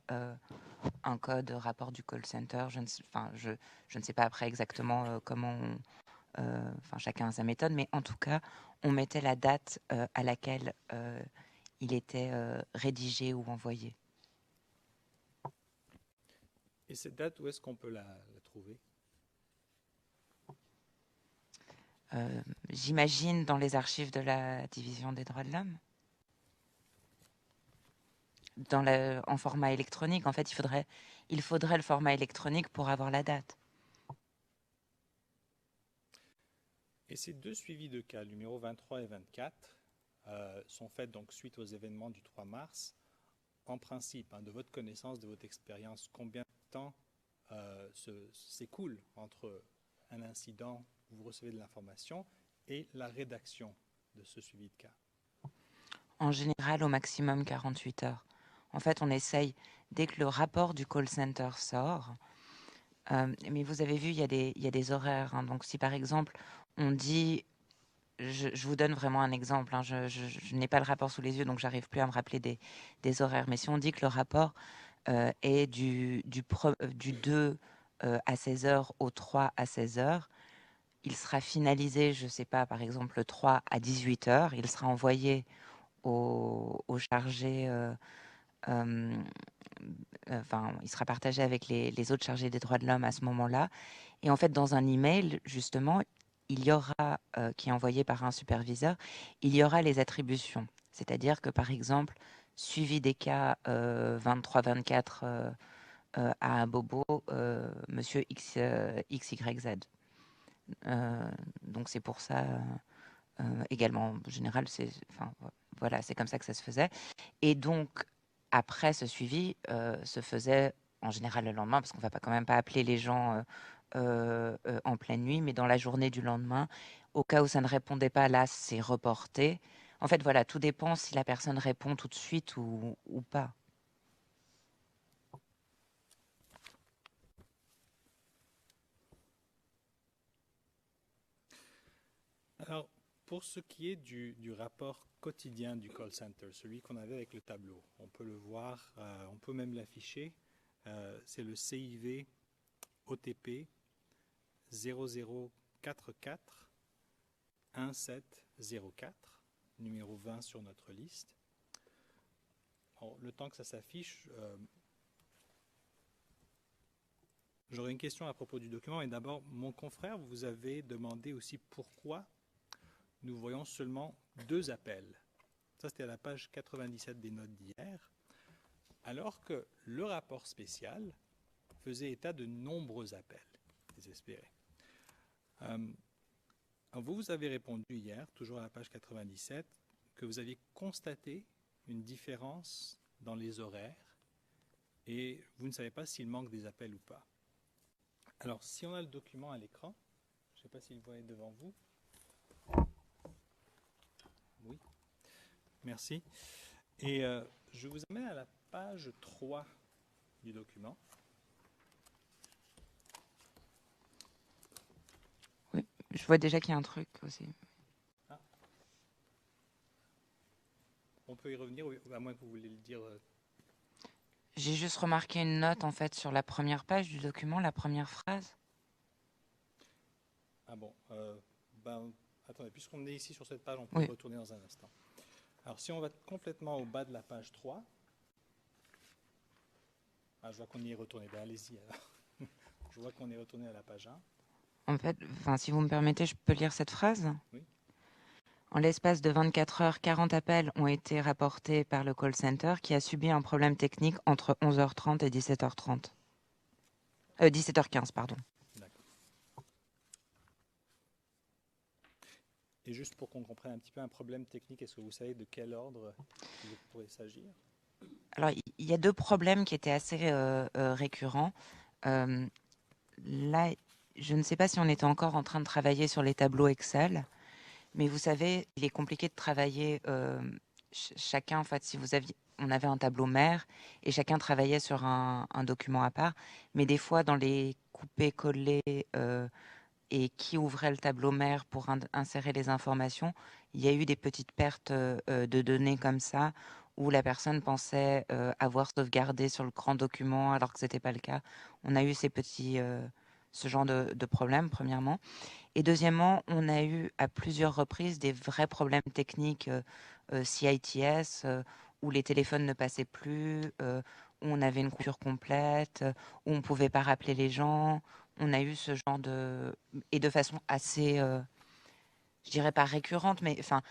un code rapport du call center. Je ne sais pas après exactement comment chacun a sa méthode, mais en tout cas, on mettait la date à laquelle il était rédigé ou envoyé. Et cette date, où est-ce qu'on peut la trouver ? J'imagine dans les archives de la Division des droits de l'homme. En format électronique, en fait, il faudrait le format électronique pour avoir la date. Et ces deux suivis de cas, numéros 23 et 24, sont faits donc suite aux événements du 3 mars. En principe, de votre connaissance, de votre expérience, combien de temps s'écoule entre un incident où vous recevez de l'information et la rédaction de ce suivi de cas? En général, au maximum 48 heures. En fait, on essaye, dès que le rapport du call center sort, mais vous avez vu, il y a des horaires. Donc, si par exemple, on dit, je vous donne vraiment un exemple, je n'ai pas le rapport sous les yeux, donc j'arrive plus à me rappeler des horaires. Mais si on dit que le rapport est du 2 à 16 heures au 3 à 16 heures, il sera finalisé, je ne sais pas, par exemple, le 3 à 18 heures, il sera envoyé au chargé, il sera partagé avec les autres chargés des droits de l'homme à ce moment-là. Et en fait, dans un email, justement, il y aura, qui est envoyé par un superviseur, il y aura les attributions. C'est-à-dire que, par exemple, suivi des cas 23-24 à un bobo, monsieur XYZ. Donc c'est pour ça, également, en général, voilà, c'est comme ça que ça se faisait. Et donc, après ce suivi, se faisait en général le lendemain, parce qu'on ne va quand même pas appeler les gens en pleine nuit, mais dans la journée du lendemain, au cas où ça ne répondait pas, là, c'est reporté. En fait, voilà, tout dépend si la personne répond tout de suite ou pas. Alors, pour ce qui est du rapport quotidien du call center, celui qu'on avait avec le tableau, on peut le voir, on peut même l'afficher, c'est le CIV OTP 0044 1704, numéro 20 sur notre liste. Alors, le temps que ça s'affiche, j'aurais une question à propos du document. Et d'abord, mon confrère vous avez demandé aussi pourquoi nous voyons seulement 2 appels. Ça, c'était à la page 97 des notes d'hier. Alors que le rapport spécial faisait état de nombreux appels désespérés. Vous avez répondu hier, toujours à la page 97, que vous aviez constaté une différence dans les horaires et vous ne savez pas s'il manque des appels ou pas. Alors, si on a le document à l'écran, je ne sais pas si vous voyez devant vous. Oui, merci. Et je vous amène à la page 3 du document. Oui, je vois déjà qu'il y a un truc aussi. Ah. On peut y revenir, à moins que vous voulez le dire. J'ai juste remarqué une note, en fait, sur la première page du document, la première phrase. Ah bon, attendez, puisqu'on est ici sur cette page, on peut y retourner dans un instant. Alors, si on va complètement au bas de la page 3, je vois qu'on y est retourné. Allez-y alors. Je vois qu'on est retourné à la page 1. En fait, enfin, si vous me permettez, je peux lire cette phrase? Oui. En l'espace de 24 heures, 40 appels ont été rapportés par le call center qui a subi un problème technique entre 11h30 et 17h30. 17h15, pardon. D'accord. Et juste pour qu'on comprenne un petit peu un problème technique, est-ce que vous savez de quel ordre il pourrait s'agir? Alors, il y a deux problèmes qui étaient assez récurrents. Euh, Là, je ne sais pas si on était encore en train de travailler sur les tableaux Excel, mais vous savez, il est compliqué de travailler chacun. En fait, si vous aviez, on avait un tableau mère et chacun travaillait sur un document à part, mais des fois, dans les coupés-collés et qui ouvrait le tableau mère pour insérer les informations, il y a eu des petites pertes de données comme ça, où la personne pensait avoir sauvegardé sur le grand document alors que ce n'était pas le cas. On a eu ce genre de problème, premièrement. Et deuxièmement, on a eu à plusieurs reprises des vrais problèmes techniques CITS, où les téléphones ne passaient plus, où on avait une coupure complète, où on ne pouvait pas rappeler les gens. On a eu ce genre de... Et de façon assez, je dirais pas récurrente, mais enfin,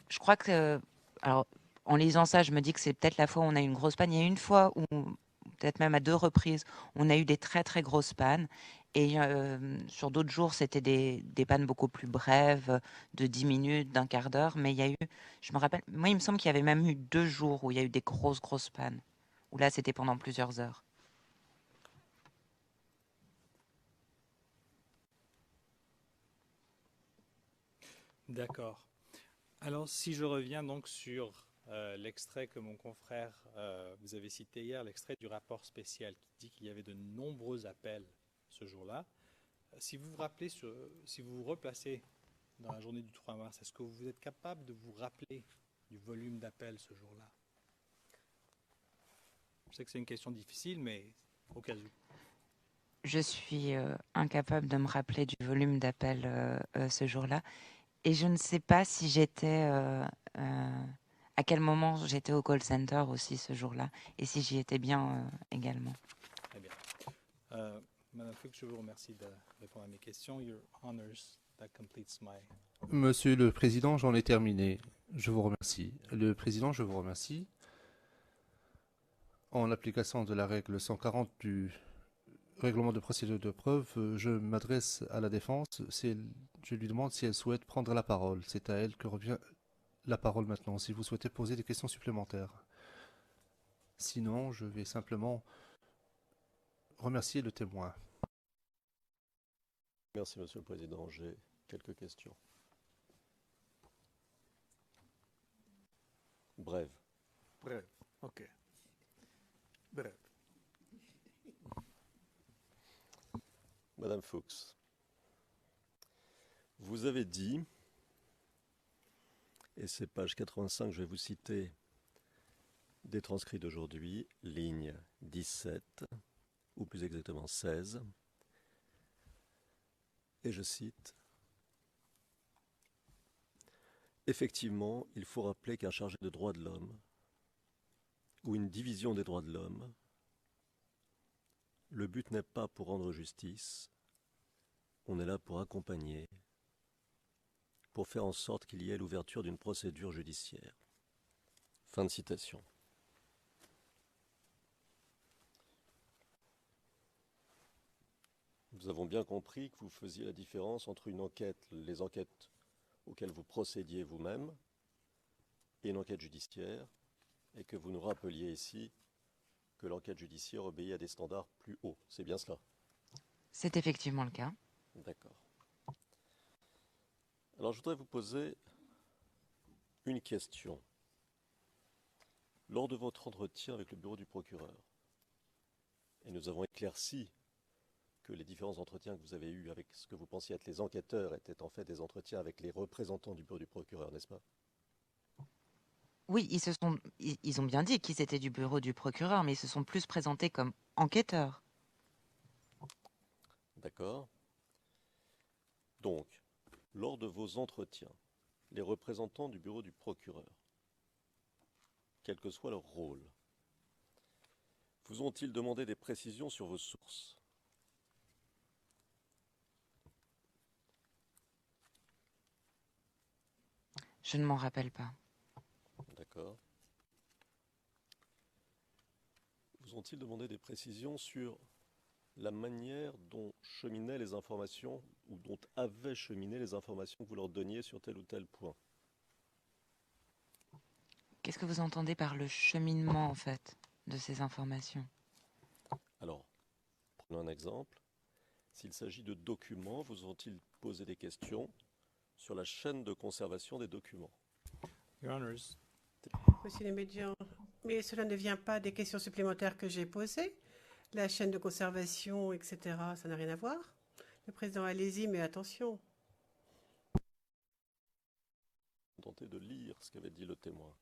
je crois que... Alors, en lisant ça, je me dis que c'est peut-être la fois où on a eu une grosse panne. Il y a une fois où, peut-être même à deux reprises, on a eu des très très grosses pannes. Et sur d'autres jours, c'était des pannes beaucoup plus brèves, de 10 minutes, d'un quart d'heure. Mais il y a eu, je me rappelle, moi, il me semble qu'il y avait même eu 2 jours où il y a eu des grosses, grosses pannes. Où là, c'était pendant plusieurs heures. D'accord. Alors, si je reviens donc sur l'extrait que mon confrère vous avait cité hier, l'extrait du rapport spécial qui dit qu'il y avait de nombreux appels ce jour-là. Si vous vous rappelez, si vous vous replacez dans la journée du 3 mars, est-ce que vous êtes capable de vous rappeler du volume d'appels ce jour-là? Je sais que c'est une question difficile, mais au cas où. Je suis incapable de me rappeler du volume d'appels ce jour-là. Et je ne sais pas si j'étais... à quel moment j'étais au call center aussi ce jour-là. Et si j'y étais bien également. Très bien. Madame Fuchs, je vous remercie de répondre à mes questions. Your honors, that completes my... Monsieur le Président, j'en ai terminé. Je vous remercie. Le Président, je vous remercie. En application de la règle 140 du règlement de procédure de preuve, je m'adresse à la défense. Je lui demande si elle souhaite prendre la parole. C'est à elle que revient la parole maintenant, si vous souhaitez poser des questions supplémentaires. Sinon, je vais simplement remercier le témoin. Merci, Monsieur le Président. J'ai quelques questions. Bref. Bref, ok. Bref. Madame Fuchs, vous avez dit, et c'est page 85, je vais vous citer des transcrits d'aujourd'hui, ligne 17, ou plus exactement 16, et je cite, « Effectivement, il faut rappeler qu'un chargé de droits de l'homme, ou une division des droits de l'homme, le but n'est pas pour rendre justice, on est là pour accompagner, pour faire en sorte qu'il y ait l'ouverture d'une procédure judiciaire. » Fin de citation. Nous avons bien compris que vous faisiez la différence entre une enquête, les enquêtes auxquelles vous procédiez vous-même, et une enquête judiciaire, et que vous nous rappeliez ici que l'enquête judiciaire obéit à des standards plus hauts. C'est bien cela? C'est effectivement le cas. D'accord. Alors, je voudrais vous poser une question. Lors de votre entretien avec le bureau du procureur, et nous avons éclairci que les différents entretiens que vous avez eus avec ce que vous pensiez être les enquêteurs étaient en fait des entretiens avec les représentants du bureau du procureur, n'est-ce pas? Oui, ils ont bien dit qu'ils étaient du bureau du procureur, mais ils se sont plus présentés comme enquêteurs. D'accord. Donc, lors de vos entretiens, les représentants du bureau du procureur, quel que soit leur rôle, vous ont-ils demandé des précisions sur vos sources? Je ne m'en rappelle pas. D'accord. Vous ont-ils demandé des précisions sur la manière dont cheminaient les informations ou dont avaient cheminé les informations que vous leur donniez sur tel ou tel point? Qu'est-ce que vous entendez par le cheminement, en fait, de ces informations? Alors, prenons un exemple. S'il s'agit de documents, vous ont-ils posé des questions sur la chaîne de conservation des documents? Your Honors, Monsieur Nemedjian, mais cela ne vient pas des questions supplémentaires que j'ai posées. La chaîne de conservation, etc., ça n'a rien à voir. Le président, allez-y, mais attention. Tentez de lire ce qu'avait dit le témoin.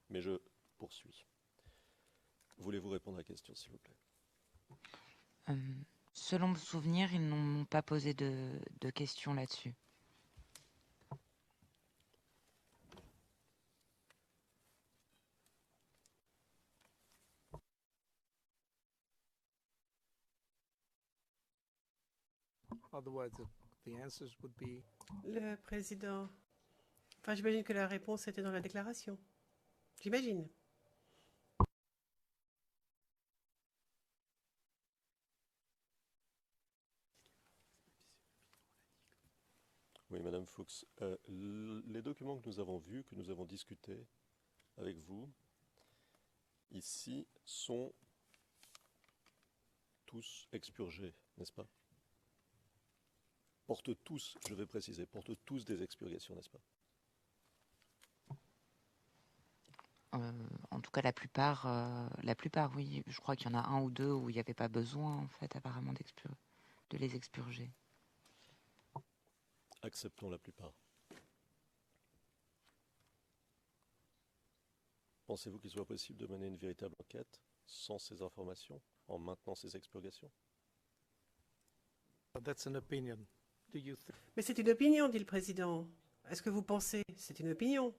Mais je poursuis. Voulez-vous répondre à la question, s'il vous plaît? Selon mon souvenir, ils n'ont pas posé de questions là-dessus. Otherwise, the answers would be Le président. Enfin, j'imagine que la réponse était dans la déclaration. J'imagine. Oui, Madame Fuchs. Les documents que nous avons vus, que nous avons discutés avec vous, ici, sont tous expurgés, n'est-ce pas? Portent tous, je vais préciser, portent tous des expurgations, n'est-ce pas? En tout cas, la plupart, oui. Je crois qu'il y en a un ou deux où il n'y avait pas besoin, en fait, apparemment, de les expurger. Acceptons la plupart. Pensez-vous qu'il soit possible de mener une véritable enquête sans ces informations, en maintenant ces expurgations? that's an opinion. Do you think? Mais c'est une opinion, dit le président. Est-ce que vous pensez? C'est une opinion.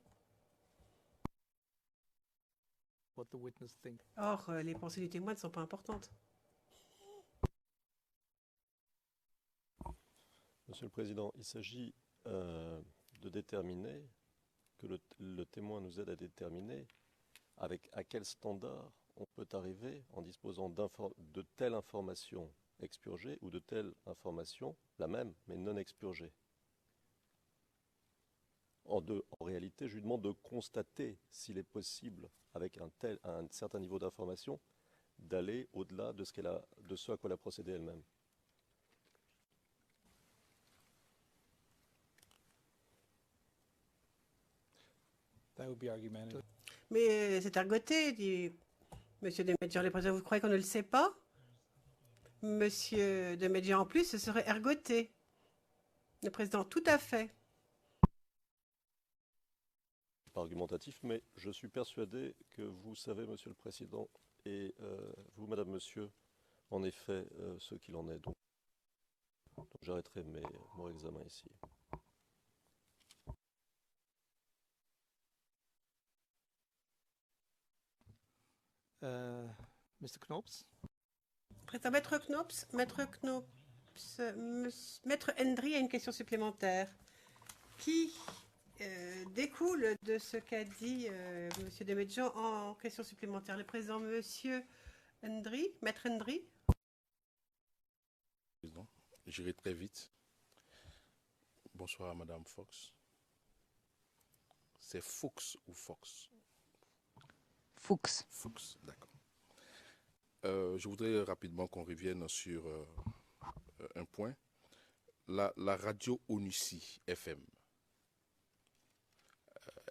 What the witness think? Or, les pensées du témoin ne sont pas importantes. Monsieur le Président, il s'agit de déterminer, que le témoin nous aide à déterminer à quel standard on peut arriver en disposant de telle information expurgée ou de telle information, la même, mais non expurgée. En réalité, je lui demande de constater s'il est possible, avec un certain niveau d'information, d'aller au-delà de ce à quoi elle a procédé elle-même. that would be argumentative. Mais c'est ergoté, dit Monsieur Demedjian. Le président, vous croyez qu'on ne le sait pas? Monsieur Demedjian, en plus, ce serait ergoté. Le président, tout à fait. Pas argumentatif, mais je suis persuadé que vous savez, Monsieur le Président, et vous, Madame, Monsieur, en effet, ce qu'il en est. Donc j'arrêterai mon examen ici. Mr. Knops? Président, Maître Knops, Maître Hendry a une question supplémentaire qui découle de ce qu'a dit Monsieur Demedjian en question supplémentaire. Le président, Monsieur Hendry, Maître Hendry. Président, j'irai très vite. Bonsoir à Madame Fox. C'est Fuchs ou Fox? Fuchs. Fuchs, d'accord. Je voudrais rapidement qu'on revienne sur un point. La radio Onusi FM,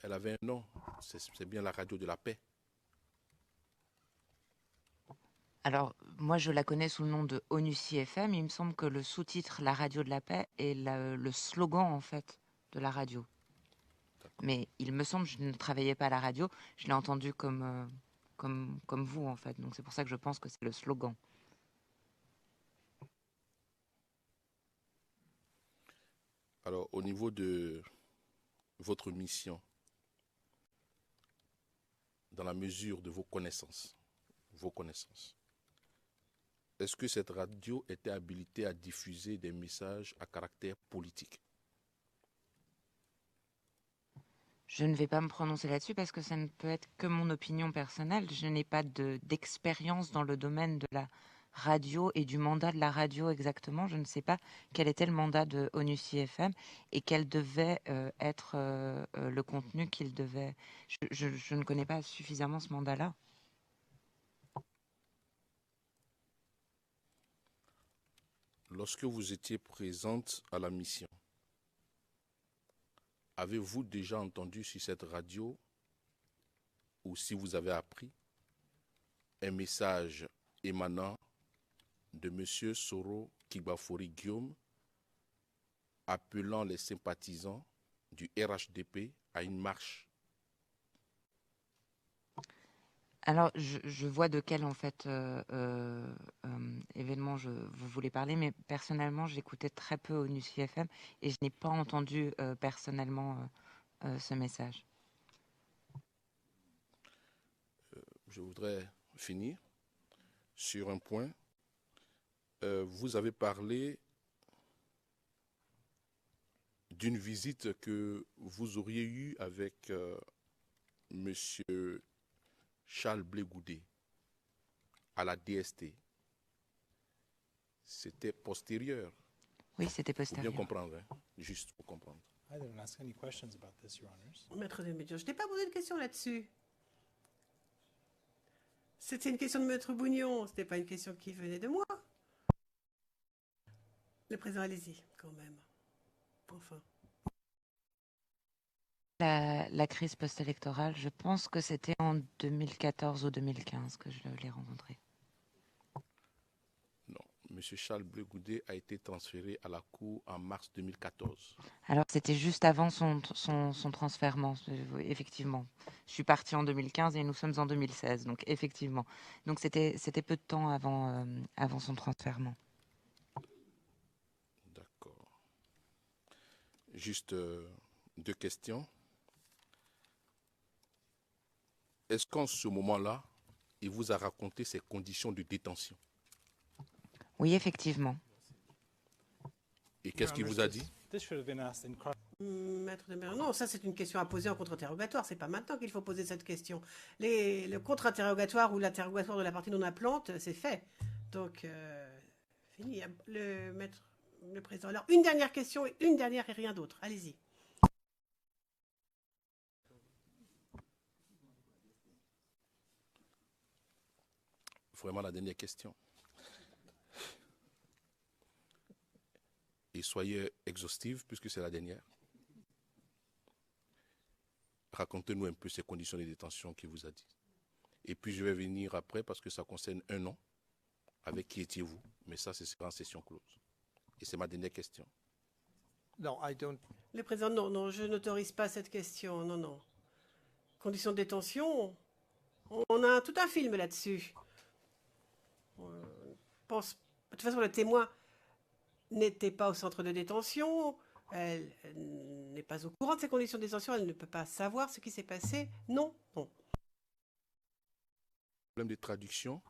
elle avait un nom, c'est bien la radio de la paix. Alors, moi, je la connais sous le nom de Onusi FM. Il me semble que le sous-titre La radio de la paix est le slogan, en fait, de la radio. Mais il me semble, je ne travaillais pas à la radio, je l'ai entendu comme vous, en fait. Donc, c'est pour ça que je pense que c'est le slogan. Alors, au niveau de votre mission, dans la mesure de vos connaissances, est-ce que cette radio était habilitée à diffuser des messages à caractère politique? Je ne vais pas me prononcer là-dessus parce que ça ne peut être que mon opinion personnelle. Je n'ai pas d'expérience dans le domaine de la radio et du mandat de la radio exactement. Je ne sais pas quel était le mandat de ONUCI FM et quel devait être le contenu qu'il devait. Je ne connais pas suffisamment ce mandat-là. Lorsque vous étiez présente à la mission, avez-vous déjà entendu sur cette radio, ou si vous avez appris, un message émanant de M. Soro Kigbafori Guillaume appelant les sympathisants du RHDP à une marche? Alors, je vois de quel en fait événement vous voulez parler, mais personnellement, j'écoutais très peu ONUCI FM et je n'ai pas entendu personnellement ce message. Je voudrais finir sur un point. Vous avez parlé d'une visite que vous auriez eue avec Monsieur Charles Blé-Goudé à la DST. C'était postérieur. Oui, c'était Pour postérieur. bien comprendre, hein, juste pour comprendre. I didn't ask any questions about this, Your Honors. Maître Desmédion, je n'ai pas posé de question là-dessus. C'était une question de Maître Bougnon, ce n'était pas une question qui venait de moi. Le président, allez-y, quand même. Enfin. La crise post-électorale, je pense que c'était en 2014 ou 2015 que je l'ai rencontré. Non, M. Charles Blé-Goudé a été transféré à la Cour en mars 2014. Alors, c'était juste avant son transfèrement, effectivement. Je suis partie en 2015 et nous sommes en 2016, donc effectivement. Donc, c'était peu de temps avant son transfèrement. D'accord. Juste 2 questions. Est-ce qu'en ce moment-là, il vous a raconté ses conditions de détention? Oui, effectivement. Et qu'est-ce qu'il vous a dit? This should have been asked in Maître Desmédion, non, ça c'est une question à poser en contre-interrogatoire. C'est pas maintenant qu'il faut poser cette question. Le contre-interrogatoire ou l'interrogatoire de la partie non appelante, c'est fait. Donc, fini. Le président. Alors, une dernière question et une dernière et rien d'autre. Allez-y. Vraiment la dernière question. Et soyez exhaustive puisque c'est la dernière. Racontez-nous un peu ces conditions de détention qu'il vous a dit. Et puis je vais venir après parce que ça concerne un an. Avec qui étiez-vous? Mais ça, c'est en session close. Et c'est ma dernière question. No, I don't. Le président, non, je n'autorise pas cette question. Non. Conditions de détention, on a tout un film là-dessus. De toute façon, le témoin n'était pas au centre de détention. Elle n'est pas au courant de ces conditions de détention. Elle ne peut pas savoir ce qui s'est passé. Non. Problème de traduction.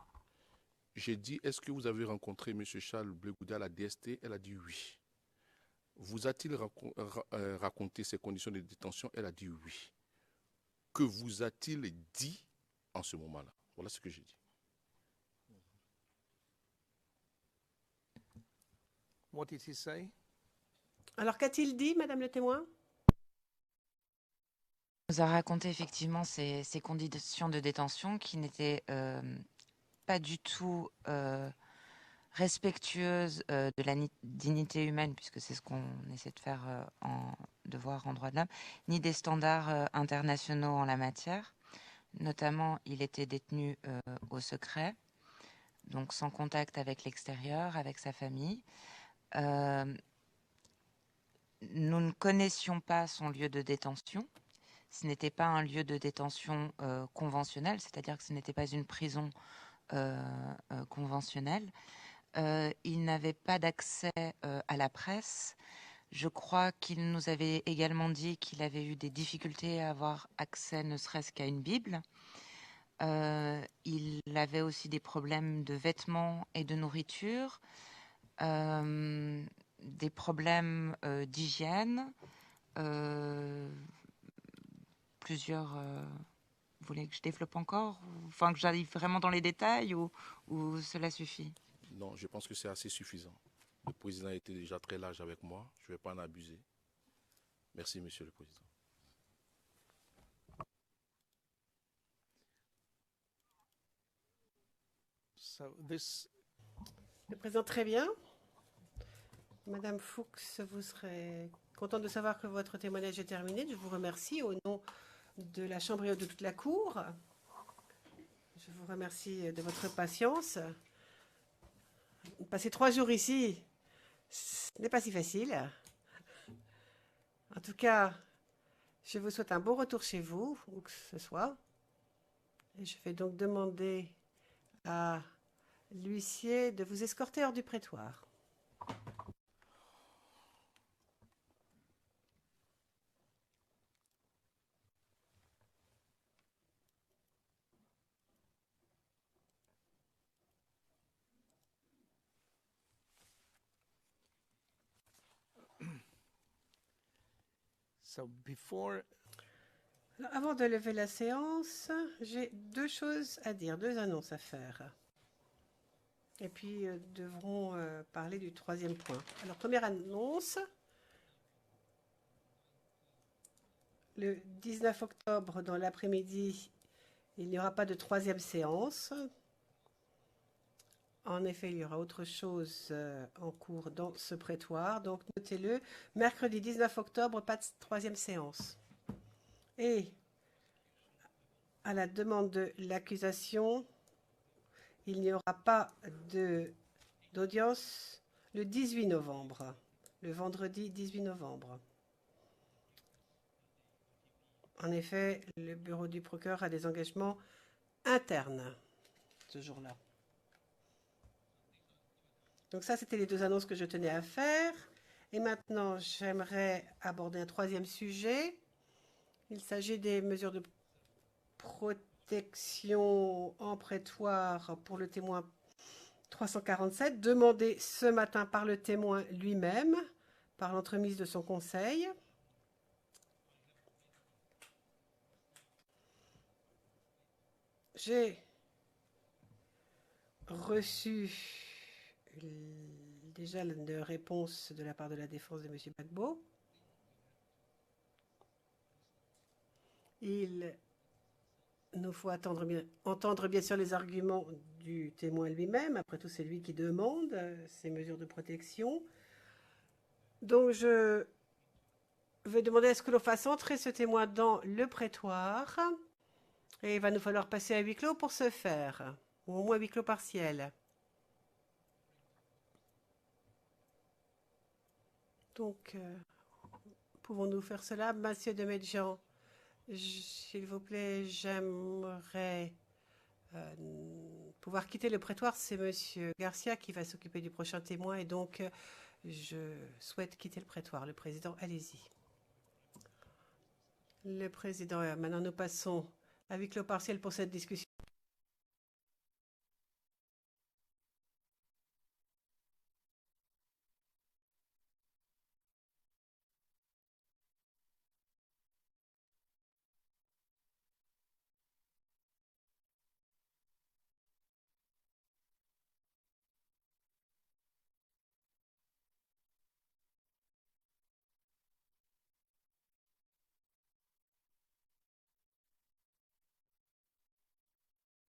J'ai dit, est-ce que vous avez rencontré M. Charles Blé-Goudé à la DST? Elle a dit oui. Vous a-t-il raconté ces conditions de détention? Elle a dit oui. Que vous a-t-il dit en ce moment-là? Voilà ce que j'ai dit. What did he say? Alors, qu'a-t-il dit, Madame le témoin? Il nous a raconté effectivement ces conditions de détention qui n'étaient pas du tout respectueuses de la dignité humaine, puisque c'est ce qu'on essaie de faire de voir en droit de l'homme, ni des standards internationaux en la matière. Notamment, il était détenu au secret, donc sans contact avec l'extérieur, avec sa famille. Nous ne connaissions pas son lieu de détention. Ce n'était pas un lieu de détention conventionnel, c'est-à-dire que ce n'était pas une prison conventionnelle. Il n'avait pas d'accès à la presse. Je crois qu'il nous avait également dit qu'il avait eu des difficultés à avoir accès ne serait-ce qu'à une Bible. Il avait aussi des problèmes de vêtements et de nourriture, des problèmes d'hygiène, plusieurs... Vous voulez que je développe encore? Enfin, que j'aille vraiment dans les détails ou cela suffit? Non, je pense que c'est assez suffisant. Le président était déjà très large avec moi. Je ne vais pas en abuser. Merci, Monsieur le Président. So this, Le président, très bien. Madame Fuchs, vous serez contente de savoir que votre témoignage est terminé. Je vous remercie au nom de la Chambre et de toute la Cour. Je vous remercie de votre patience. Passer 3 jours ici, ce n'est pas si facile. En tout cas, je vous souhaite un bon retour chez vous, où que ce soit. Et je vais donc demander à l'huissier de vous escorter hors du prétoire. so before Alors, avant de lever la séance, j'ai 2 choses à dire, 2 annonces à faire. Et puis, devrons parler du 3e point. Alors, première annonce. Le 19 octobre, dans l'après-midi, il n'y aura pas de 3e séance. En effet, il y aura autre chose en cours dans ce prétoire. Donc, notez-le. Mercredi 19 octobre, pas de 3e séance. Et à la demande de l'accusation, il n'y aura pas d'audience le 18 novembre, le vendredi 18 novembre. En effet, le bureau du procureur a des engagements internes ce jour-là. Donc ça, c'était les 2 annonces que je tenais à faire. Et maintenant, j'aimerais aborder un 3e sujet. Il s'agit des mesures de protection en prétoire pour le témoin 347, demandé ce matin par le témoin lui-même, par l'entremise de son conseil. J'ai reçu déjà une réponse de la part de la défense de M. Gbagbo. Il nous faut entendre bien sûr les arguments du témoin lui-même. Après tout, c'est lui qui demande ces mesures de protection. Donc, je vais demander à ce que l'on fasse entrer ce témoin dans le prétoire. Et il va nous falloir passer à huis clos pour ce faire, ou au moins huis clos partiel. Donc, pouvons-nous faire cela? Monsieur de Medjan, s'il vous plaît, j'aimerais pouvoir quitter le prétoire. C'est Monsieur Garcia qui va s'occuper du prochain témoin et donc je souhaite quitter le prétoire. Le président, allez-y. Le président, maintenant nous passons à huis clos partiel pour cette discussion.